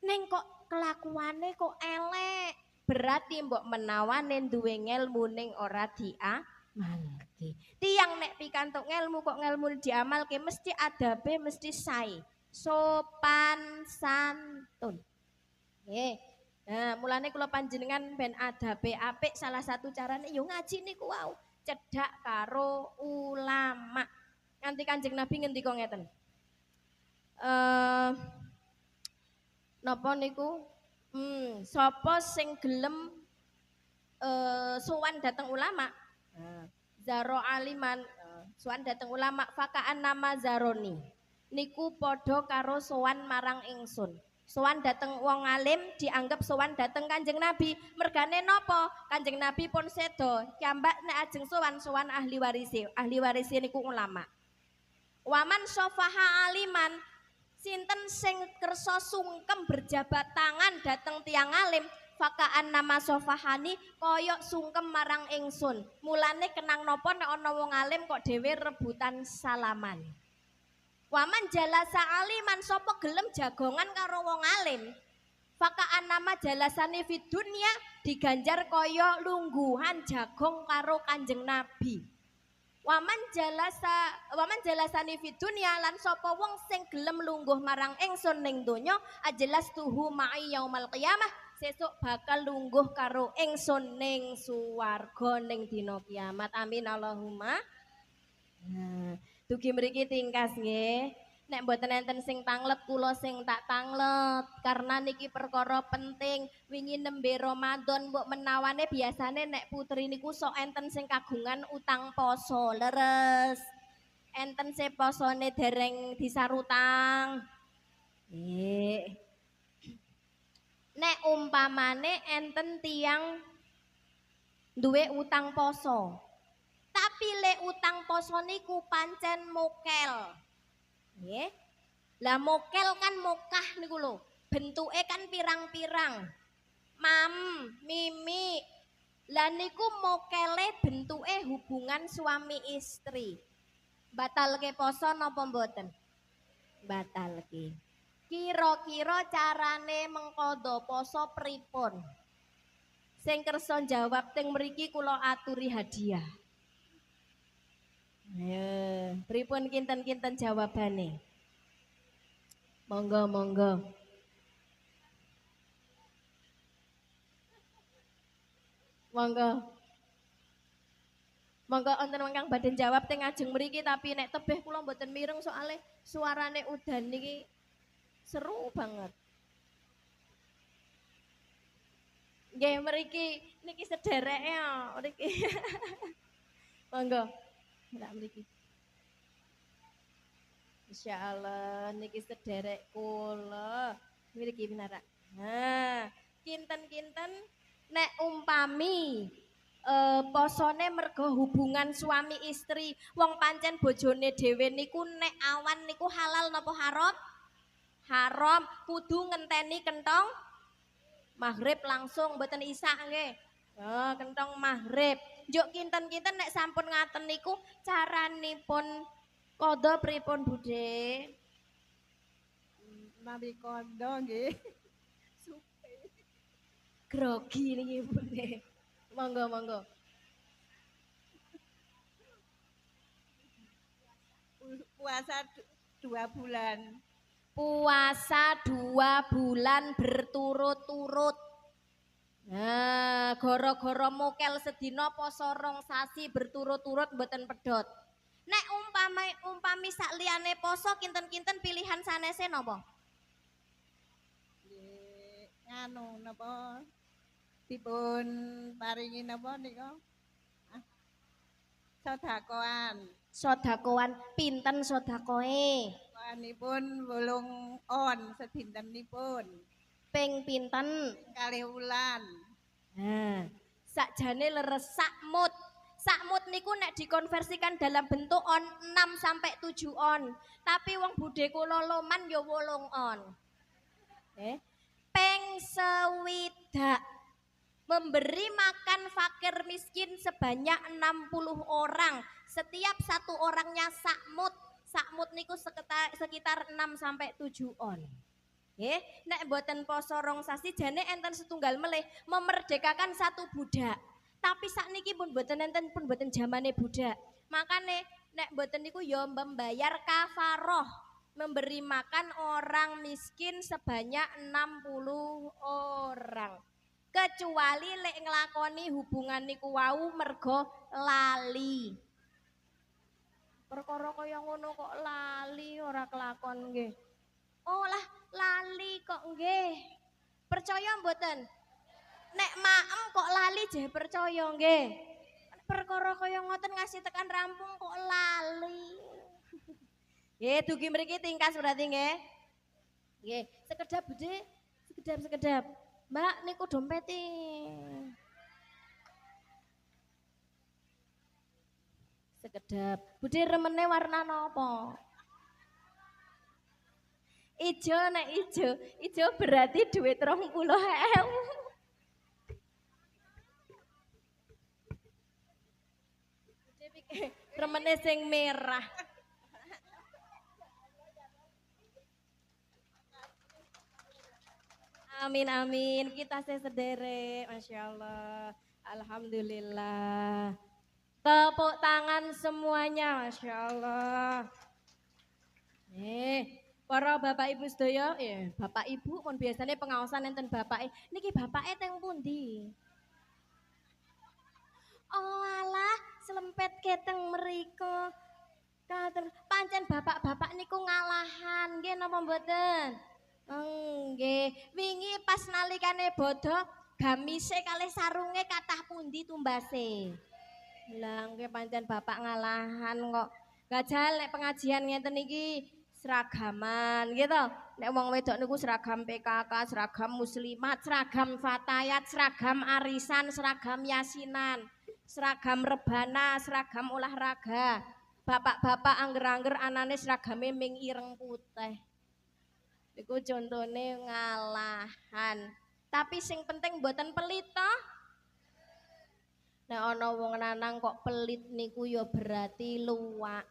Ning kok kelakuane kok elek. Berarti mbok menawane duwe ngelmu ning ora diamalke. Tiang nek pikantuk ngelmu kok ngelmune diamalke mesti adabe mesti sae. Sopan santun. Nggih. Nah, mulane kula panjenengan ben adabe apik salah satu carane yo ngaji niku wau, cedhak karo ulama. Nganti Kanjeng Nabi ngendika ngeten. Napa niku? Sapa sing gelem sowan dateng ulama? Zaro aliman, sowan dateng ulama fakaan nama zaroni. Niku padha karo sowan marang ingsun. Sowan dateng wong alim dianggap sowan dateng Kanjeng Nabi. Mergane napa? Kanjeng Nabi pun sedo, kiambak nek ajeng sowan ahli warisi. Ahli warisi niku ulama. Waman sofaha aliman, sinten sing kersa sungkem berjabat tangan dateng tiang alim, fakaan nama sofahani koyok sungkem marang ingsun. Mulane kenang napa nek ana wong alim kok dhewe rebutan salaman. Waman jalasa aliman sapa gelem jagongan karo wong alim, fakaan nama jalasane fid dunya diganjar kaya lungguhan jagong karo Kanjeng Nabi. Waman jalasane fid dunya lan sapa wong sing gelem lungguh marang ingsun ning donya ajelas tuhu ma'i yaumal qiyamah sesuk bakal lungguh karo ingsun ning suwarga ning dina kiamat. Amin Allahumma. Nah, dugi mriki tingkas nggih. Nek mboten enten sing tanglet kula sing tak tanglet karena niki perkara penting. Wingi nembe Ramadan mbok menawane biasane nek putri niku sok enten sing kagungan utang poso leres. Enten se posone dereng disarutang. Nek umpamane enten tiang duwe utang poso. Tapi le utang poso niku pancen mokel. Nggih. Lah mokel kan mokah niku lho. Bentuke kan pirang-pirang. Mam, mimi. Lah niku mokele bentuke hubungan suami istri. Batalke poso napa mboten? Batalke. Kira-kira carane mengkodo poso pripun? Sing kersa jawab teng mriki kula aturi hadiah. Ya, pripun kinten-kinten jawabane? Monggo, monggo. Monggo. Monggo wonten ingkang badhe jawab teng ajeng mriki tapi nek tebeh kula mboten mireng soalé suarane udan niki seru banget. Nggih mriki niki sedereke mriki. Monggo. Ndak mriki. Insyaallah niki sederek kula. Mriki benarak. Nah, kinten-kinten nek umpami posone mergo hubungan suami istri. Wong pancen bojone dhewe niku nek awan niku halal napa haram? Haram. Kudu ngenteni kentong maghrib langsung mboten isak nggih. Oh, kentong maghrib. Njuk kinten-kinten nek sampun ngaten niku caranipun qadha pripun Budhe? Nabi kondo nggih. Grogi niki Budhe. Monggo monggo. Puasa 2 bulan. Puasa 2 bulan berturut-turut. Nah, gara-gara mokel sedina poso 2 sasi berturut-turut mboten pedhot. Nek umpami sak liyane poso kinten-kinten pilihan sanese napa? Nggih, nganu napa dipun paringi napa nika? Sedakoan. Sedakoan pinten sedakoe? Koanipun 8 on sedintenipun. Ping pinten? 2 wulan. Nah, sakjane leres sakmut. Sakmut niku nek dikonversikan dalam bentuk on 6 sampai 7 on. Tapi wong budhe kula loman ya 8 on. Ping 60. memberi makan fakir miskin sebanyak 60 orang. Setiap satu orangnya sakmut. Sakmut niku sekitar 6 sampai 7 on. Nggih, nek mboten poso rong sasi jane enten setunggal melih memerdekakan satu budak. Tapi sakniki pun mboten enten pun mboten zamane budak. Makane nek mboten niku ya membayar kafaroh, memberi makan orang miskin sebanyak 60 orang. Kecuali lek nglakoni hubungan niku wau mergo lali. Perkara kaya ngono kok lali ora kelakon nggih. Oh lah lali kok nggih. Percaya mboten? Nek maem kok lali jeh percaya nggih. Perkara kaya ngoten ngasih tekan rampung kok lali. Nggih, dugi mriki tingkas berarti nggih. Nggih, sekedap Bude, sekedap. Mbak niku dompete. Sekedap. Bude remene warna napa? Ijo nek ijo. Ijo berarti duit 30.000. Bude pikir remene sing merah. Amin amin. Kita sederek, Masya Allah. Alhamdulillah. Tepuk tangan semuanya, Masya Allah. Para bapak ibu sedaya, bapak ibu pun biasanya pengawasan enten bapak. Niki bapake teng pundi? Oh alah, selempet keteng mriko. Pancen bapak-bapak niku ngalahan, nggih napa mboten? Nggih, wingi pas nalikane bodho gamise kalih sarunge kathah pundi tumbase. Lah nggih pancen bapak ngalahan kok. Gajal nek pengajian ngeten iki seragaman gitu. Nek wong wedok niku seragam PKK, seragam muslimat, seragam fatayat, seragam arisan, seragam yasinan, seragam rebana, seragam olahraga. Bapak-bapak angger-angger anane seragame ming ireng putih. Iku contone ngalahan. Tapi sing penting mboten pelit toh. Nek ana wong lanang kok pelit niku ya berarti luwak.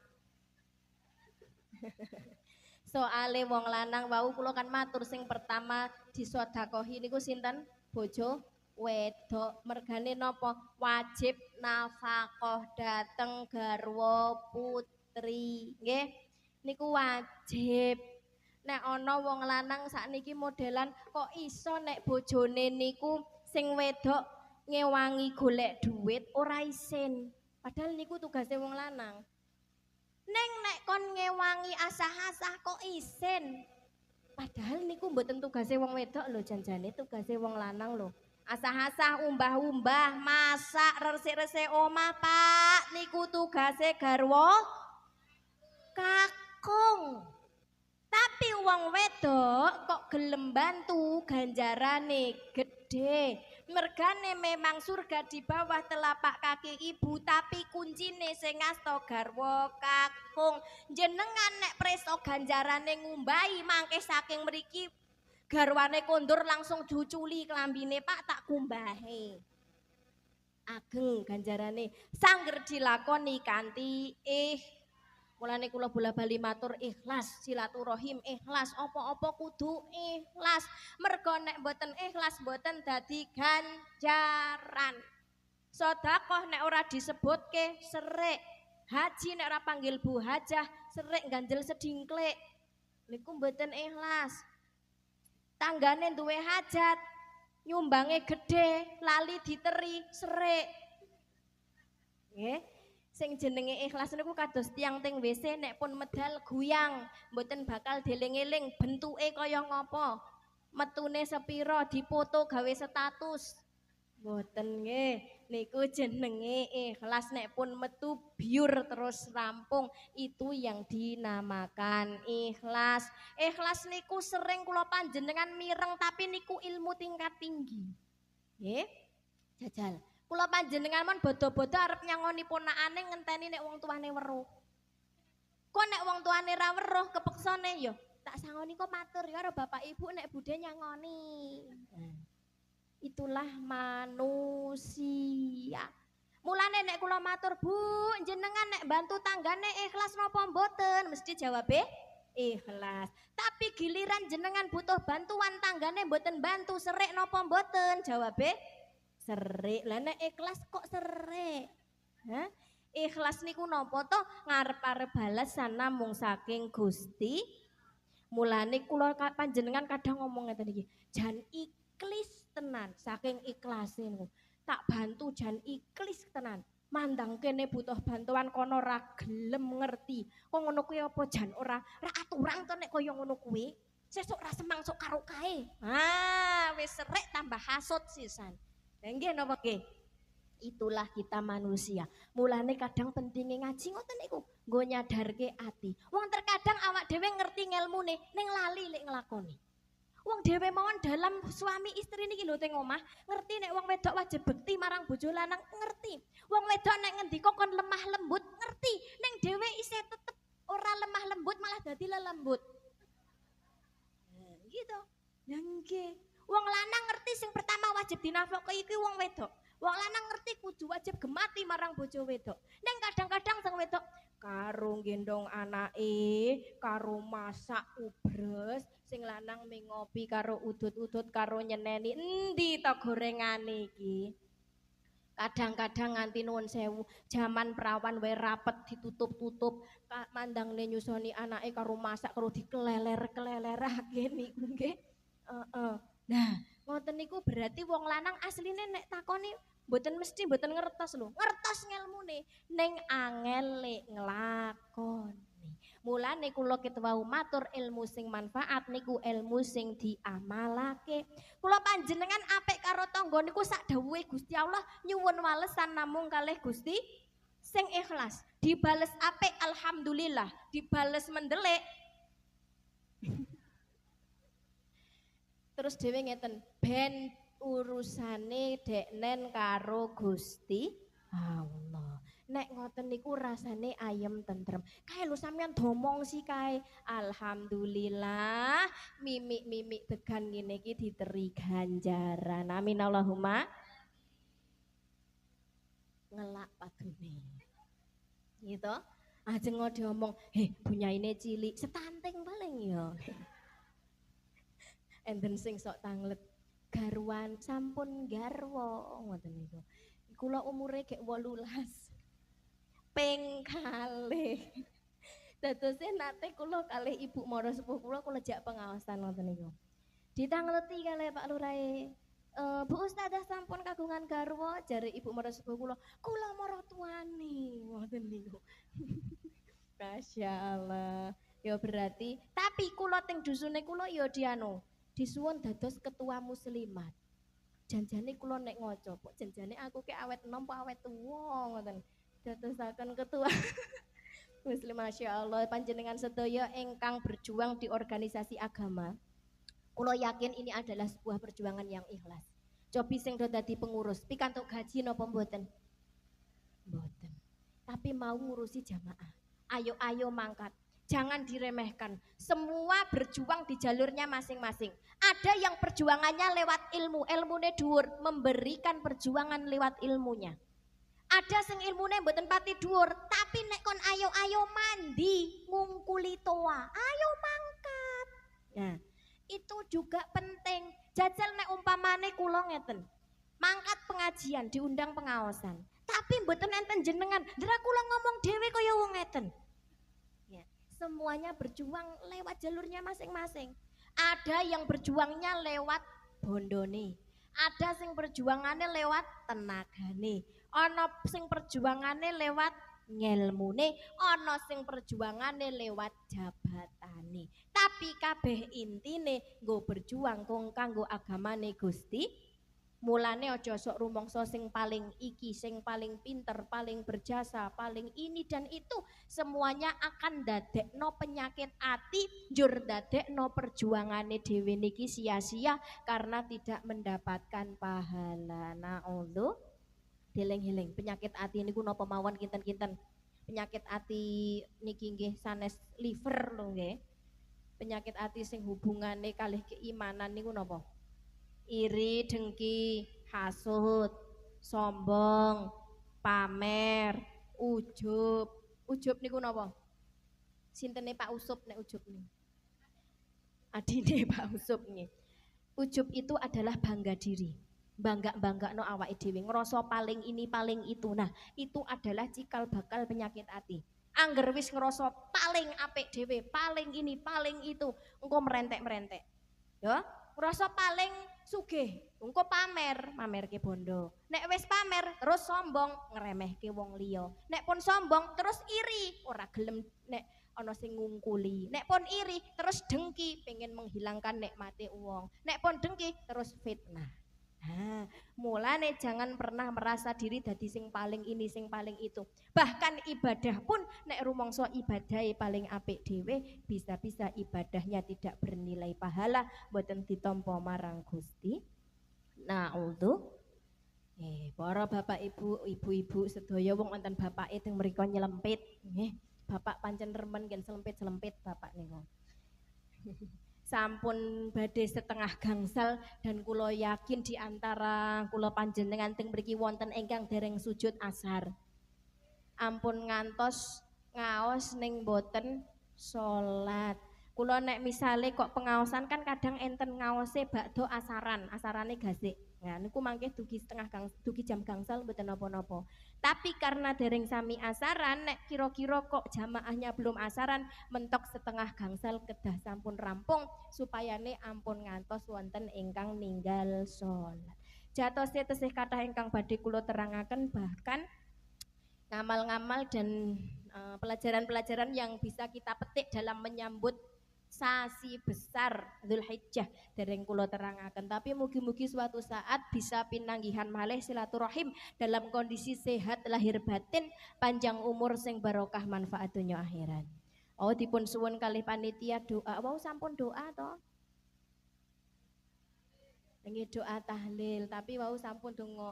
Soale wong lanang wau kula kan matur sing pertama disedekahi niku sinten? Bojo wedok. Mergane napa? Wajib nafkah dateng garwa putri. Nggih. Niku wajib. Nek ana wong lanang sakniki modelan kok iso nek bojone niku sing wedok ngewangi golek duit ora isin. Padahal niku tugase wong lanang. Neng nek kon ngewangi asah-asah kok isin. Padahal niku mboten tugase wong wedok lho, janjane tugase wong lanang lho. Asah-asah umbah-umbah, masak, resik-resik omah, Pak. Niku tugase garwa kakung. Tapi wong wedok kok gelem bantu ganjarane gede. Mergane memang surga di bawah telapak kaki ibu, tapi kuncine sing ngasta garwa kakung. Jenengan nek preso ganjarane ngumbahi mangke saking mriki garwane kondur langsung diuculi klambine, Pak tak kumbahe. Ageng ganjarane sangger dilakoni kanthi mulane kula bola-bali matur ikhlas, silaturahim ikhlas, apa-apa kudu ikhlas. Mergo nek mboten ikhlas mboten dadi ganjaran. Sedekah nek ora disebutke serik. Haji nek ora panggil Bu Hajah serik ganjel sedingklik. Niku mboten ikhlas. Tanggane duwe hajat, nyumbange gede, lali diteri serik. Nggih. Sing jenenge ikhlas niku kados tiang teng WC nek pun medal guyang mboten bakal dieling-eling bentuke kaya ngapa, metune sepiro dipoto gawe status mboten nggih. Niku jenenge ikhlas, nek pun metu biur terus rampung, itu yang dinamakan ikhlas. Ikhlas niku sering kula panjenengan mireng tapi niku ilmu tingkat tinggi nggih. Jajal kula panjenengan mon bodo-bodo arep nyangoni ponakane ngenteni nek wong tuane weruh. Kok nek wong tuane ra weruh kepeksane ya tak sangoni kok matur ya karo bapak ibu nek budhe nyangoni. Itulah manusia. Mulane nek kula matur, Bu, jenengan nek bantu tanggane ikhlas napa mboten? Mesti jawabe ikhlas. Tapi giliran jenengan butuh bantuan tanggane mboten bantu, serik napa mboten? Jawabe serik. Lah nek ikhlas kok serik? Hah? Ikhlas niku napa to? Ngarep-arep balasan namung saking Gusti. Mulane kula panjenengan kadang ngomong ngeten iki, jan ikhlas tenan saking ikhlase niku. Tak bantu jan ikhlas tenan. Mandang kene butuh bantuan kono ra gelem ngerti. Kok ngono kuwi apa jan ora aturan to nek kaya ngono kuwi. Sesuk ra semangsuk karo kae. Ah, wis serik tambah hasud sisan. Lah nggih napa nggih? Itulah kita manusia. Mulane kadang pentingnya ngaji ngoten niku, nggo nyadarke ati. Wong terkadang awak dhewe ngerti ngelmune ning lali lek nglakoni. Wong dhewe mawon dalam suami istri niki lho teng omah, ngerti nek wong wedok wajib bekti marang bojo lanang, ngerti. Wong wedok nek ngendika kon lemah lembut, ngerti. Ning dhewe isih tetep ora lemah lembut malah dadi lelembut. Nah, gitu. Lah nggih. Wong lanang ngerti sing pertama wajib dinafkahi iki wong wedok. Wong lanang ngerti kudu wajib gemati marang bojo wedok. Ning kadang-kadang sing wedok karo gendong anake, karo masak ubres, sing lanang ming ngopi karo udut-udut karo nyeneni. Endi to gorengane iki? Kadang-kadang nganti nuwun sewu, jaman perawan wae rapet ditutup-tutup, mandangne nyusoni anake karo masak karo dikeleler-kelelerake niku nggih. Heeh. Nah, ngoten niku berarti wong lanang asline nek takoni mboten mesti mboten ngertos lho. Ngertos ngelmune ning angel lek nglakoni. Mulane kula ketwau matur ilmu sing manfaat niku ilmu sing diamalake. Kula panjenengan apik karo tangga niku sak dawuhe Gusti Allah nyuwun walesan namung kalih Gusti sing ikhlas. Dibales apik alhamdulillah, dibales mendelik terus dhewe ngeten ben urusane deknen karo Gusti Allah. Nek ngoten niku rasane ayem tentrem. Kae lho sampean domong sih kae. Alhamdulillah mimik-mimik degan ngene iki diteri ganjaran. Amin Allahumma. Ngelak padune. Gitu. Ajeng diomong, "Heh, bunyaine cilik, setanting paling ya." Enten sing sok tanglet garwan sampun garwa ngoten niku. Kula umure gek 18. Ping kalih. Dadose nate kula kalih ibu mara sepuh kula jak pengawasan ngoten niku. Ditangleti kalih Pak Lurahe. Bu Ustazah sampun kagungan garwa jare ibu mara sepuh kula mara tuane ngoten niku. Masya Allah. Ya berarti tapi kula teng dusune kula ya dianu disuwun dados ketua muslimat. Janjane kula nek ngoco, kok janjane aku ke awet enom apa awet tuwa ngoten. Dadosaken ketua muslim Masya Allah panjenengan sedaya ingkang berjuang di organisasi agama. Kula yakin ini adalah sebuah perjuangan yang ikhlas. Cobi sing do dadi pengurus, pikantuk gaji napa mboten? Mboten. Tapi mau ngurusi jamaah. Ayo mangkat. Jangan diremehkan. Semua berjuang di jalurnya masing-masing. Ada yang perjuangannya lewat ilmu, ilmune dhuwur, memberikan perjuangan lewat ilmunya. Ada sing ilmune mboten pati dhuwur, tapi nek kon ayo mandi, ngungkuli toa, ayo mangkat. Nah, itu juga penting. Jajal nek umpamane kula ngeten. Mangkat pengajian diundang pengawasan. Tapi mboten enten jenengan, ndra kula ngomong dhewe kaya wong ngeten. Semuanya berjuang lewat jalurnya masing-masing. Ada yang berjuangnya lewat bondone, ada sing perjuangannya lewat tenagane, ana sing perjuangannya lewat ngelmune, ana sing perjuangannya lewat jabatane. Tapi kabeh intine nggo berjuang kanggo agamane Gusti. Mulane aja sok rumangsa sing paling iki, sing paling pinter, paling berjasa, paling ini dan itu semuanya akan dadekno penyakit ati, njur dadekno perjuangane dhewe niki sia-sia karena tidak mendapatkan pahala. Na'udzu deleng-heleng penyakit ati niku napa mawon kinten-kinten. Penyakit ati niki nggih sanes liver lho nggih. Penyakit ati sing hubungane kalih keimanan niku napa? iri, dengki, hasud, sombong, pamer, ujub. Ujub niku napa? Sintene Pak Usup nek ujub niku. Adine Pak Usup nggih. Ujub itu adalah bangga diri. Bangga no awake dhewe, ngerasa paling ini paling itu. Nah, itu adalah cikal bakal penyakit hati. Angger wis ngerasa paling apik dhewe, paling ini, paling itu, engko merentek-merentek. Ya, ngerasa paling sugih, engko pamerke bondo. Nek wis pamer terus sombong, ngremehke wong liya. Nek pun sombong terus iri, ora gelem nek ana sing ngungkuli. Nek pun iri terus dengki, pengen menghilangkan nikmate wong. Nek pun dengki terus fitnah. Nah, mulane jangan pernah merasa diri dadi sing paling ini, sing paling itu. Bahkan ibadah pun nek rumangsa ibadahe paling apik dhewe, bisa-bisa ibadahnya tidak bernilai pahala, boten ditampa marang Gusti. Na'udzu. Para bapak ibu, ibu-ibu sedaya wong wonten bapake teng mriku nyelempit, nggih. Bapak pancen remen gen selempit-selempit bapak niku. Sampun badhe setengah gangsal dan kula yakin di antara kula panjenengan teng mriki wonten ingkang dereng sujud asar. Ampun ngantos ngaos ning boten salat. Kula nek misale kok pengaosan kan kadang enten ngaose bakdo asaran, asarane gasik. Nah niku mangke dugi jam gangsal mboten napa-napa. Tapi karena dereng sami asaran nek kira-kira kok jamaahnya belum asaran mentok setengah gangsal kedah sampun rampung supayane ampun ngantos wonten ingkang ninggal salat. Jatose tesih kathah ingkang badhe kula terangaken bahkan ngamal-ngamal dan pelajaran-pelajaran yang bisa kita petik dalam menyambut sasi besar Dzulhijjah dereng kula terangaken, tapi mugi-mugi suatu saat bisa pinanggihan malih silaturahim dalam kondisi sehat lahir batin, panjang umur sing barokah manfaat dunya akhirat. Oh dipun suwun kalih panitia doa, wau sampun doa to? Nggih doa tahlil, tapi wau sampun donga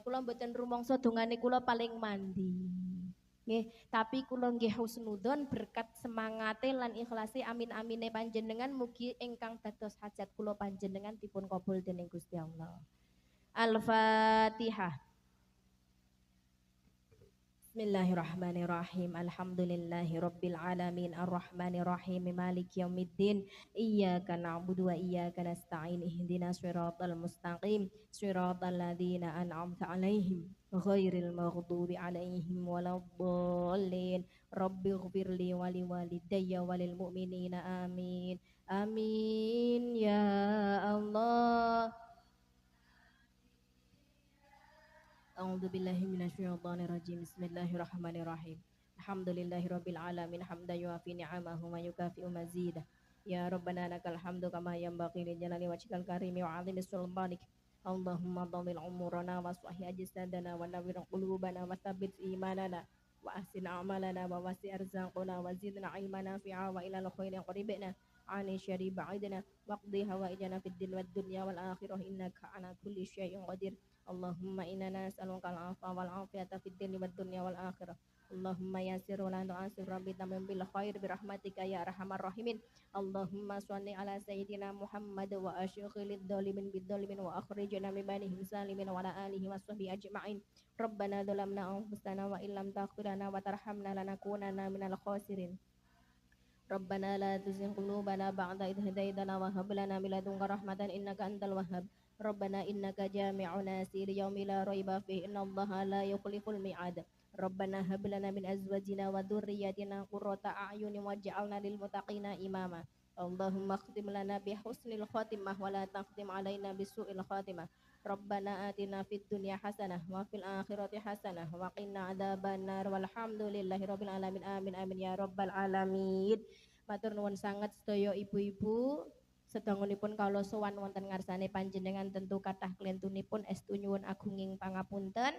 kula mboten rumangsa dongane kula paling mandi. Nggih, tapi kula nggih husnudzon berkat semangate lan ikhlase amin-amine panjenengan mugi ingkang dados hajat kula panjenengan dipun kabul dening Gusti Allah. Al-Fatihah. Bismillahirrahmanirrahim. Alhamdulillahi rabbil alamin arrahmanir rahim maliki yaumiddin. Iyyaka na'budu wa iyyaka nasta'in ihdinas siratal mustaqim siratal ladzina an'amta 'alaihim ghairil maghdubi 'alaihim waladdallin. Rabbighfirli wa liwalidayya walil mu'minina amin. Amin ya Allah. A'udzu billahi minasyaitonir rajim. Bismillahirrahmanirrahim. Alhamdulillahirabbil alamin hamdan yuafi ni'amahu wa yukafi'u mazidah. Ya Rabbana lakal hamdu kama yanbaghi li jalali wajhikal karimi wa 'azimi sultanik. Allahumma dawil umurana wa sahih ajsadana wa nawwir qulubana wa tsabbit imanana wa ahsin a'malana wa wasi' arzaqana wa zidna ilman nafi'a wa ilal khairi qaribna ani syari ba'idna waqdi hawaijana fid din wad dunya wal akhirah innaka ala kulli syai'in qadir. Allahumma inna nas'aluka al-'afwa wal 'afiyata fid din wad dunya wal akhirah. Allahumma yassir wa la tu'assir rabbi tamim bil khair bi rahmatika ya arhamar rahimin. Allahumma shalli ala sayyidina Muhammad wa ashiqilid dhalimin bid dhalimin wa akhrijna min banihim salimin wa ala alihi washabihi ajma'in. Rabbana dhalamna anfusana wa illam taghfir lana wa tarhamna lanakunanna minal khasirin. Rabbana la tuzigh qulubana ba'da idh hadaytana wa hab lana min ladunka rahmatan innaka antal wahhab. Rabbana innaka jami'un nasi li yaumi la raiba fihi innallaha la yukhliful mi'ad. Rabbana hab lana min azwajina wa dhurriyyatina qurrata a'yunin waj'alna lil muttaqina imama. Allahumma khtim lana bi husnil khatimah wa la takhtim alaina bisu'il khatimah. Rabbana atina fid dunya hasanah wa fil akhirati hasanah wa qina adzabannar walhamdulillahi rabbil alamin amin amin ya rabbal alamin. Matur nuwun sanget sedaya ibu-ibu. Sedangunipun kawula sowan wonten ngarsane panjenengan tentu kathah klentunipun estu nyuwun agunging pangapunten.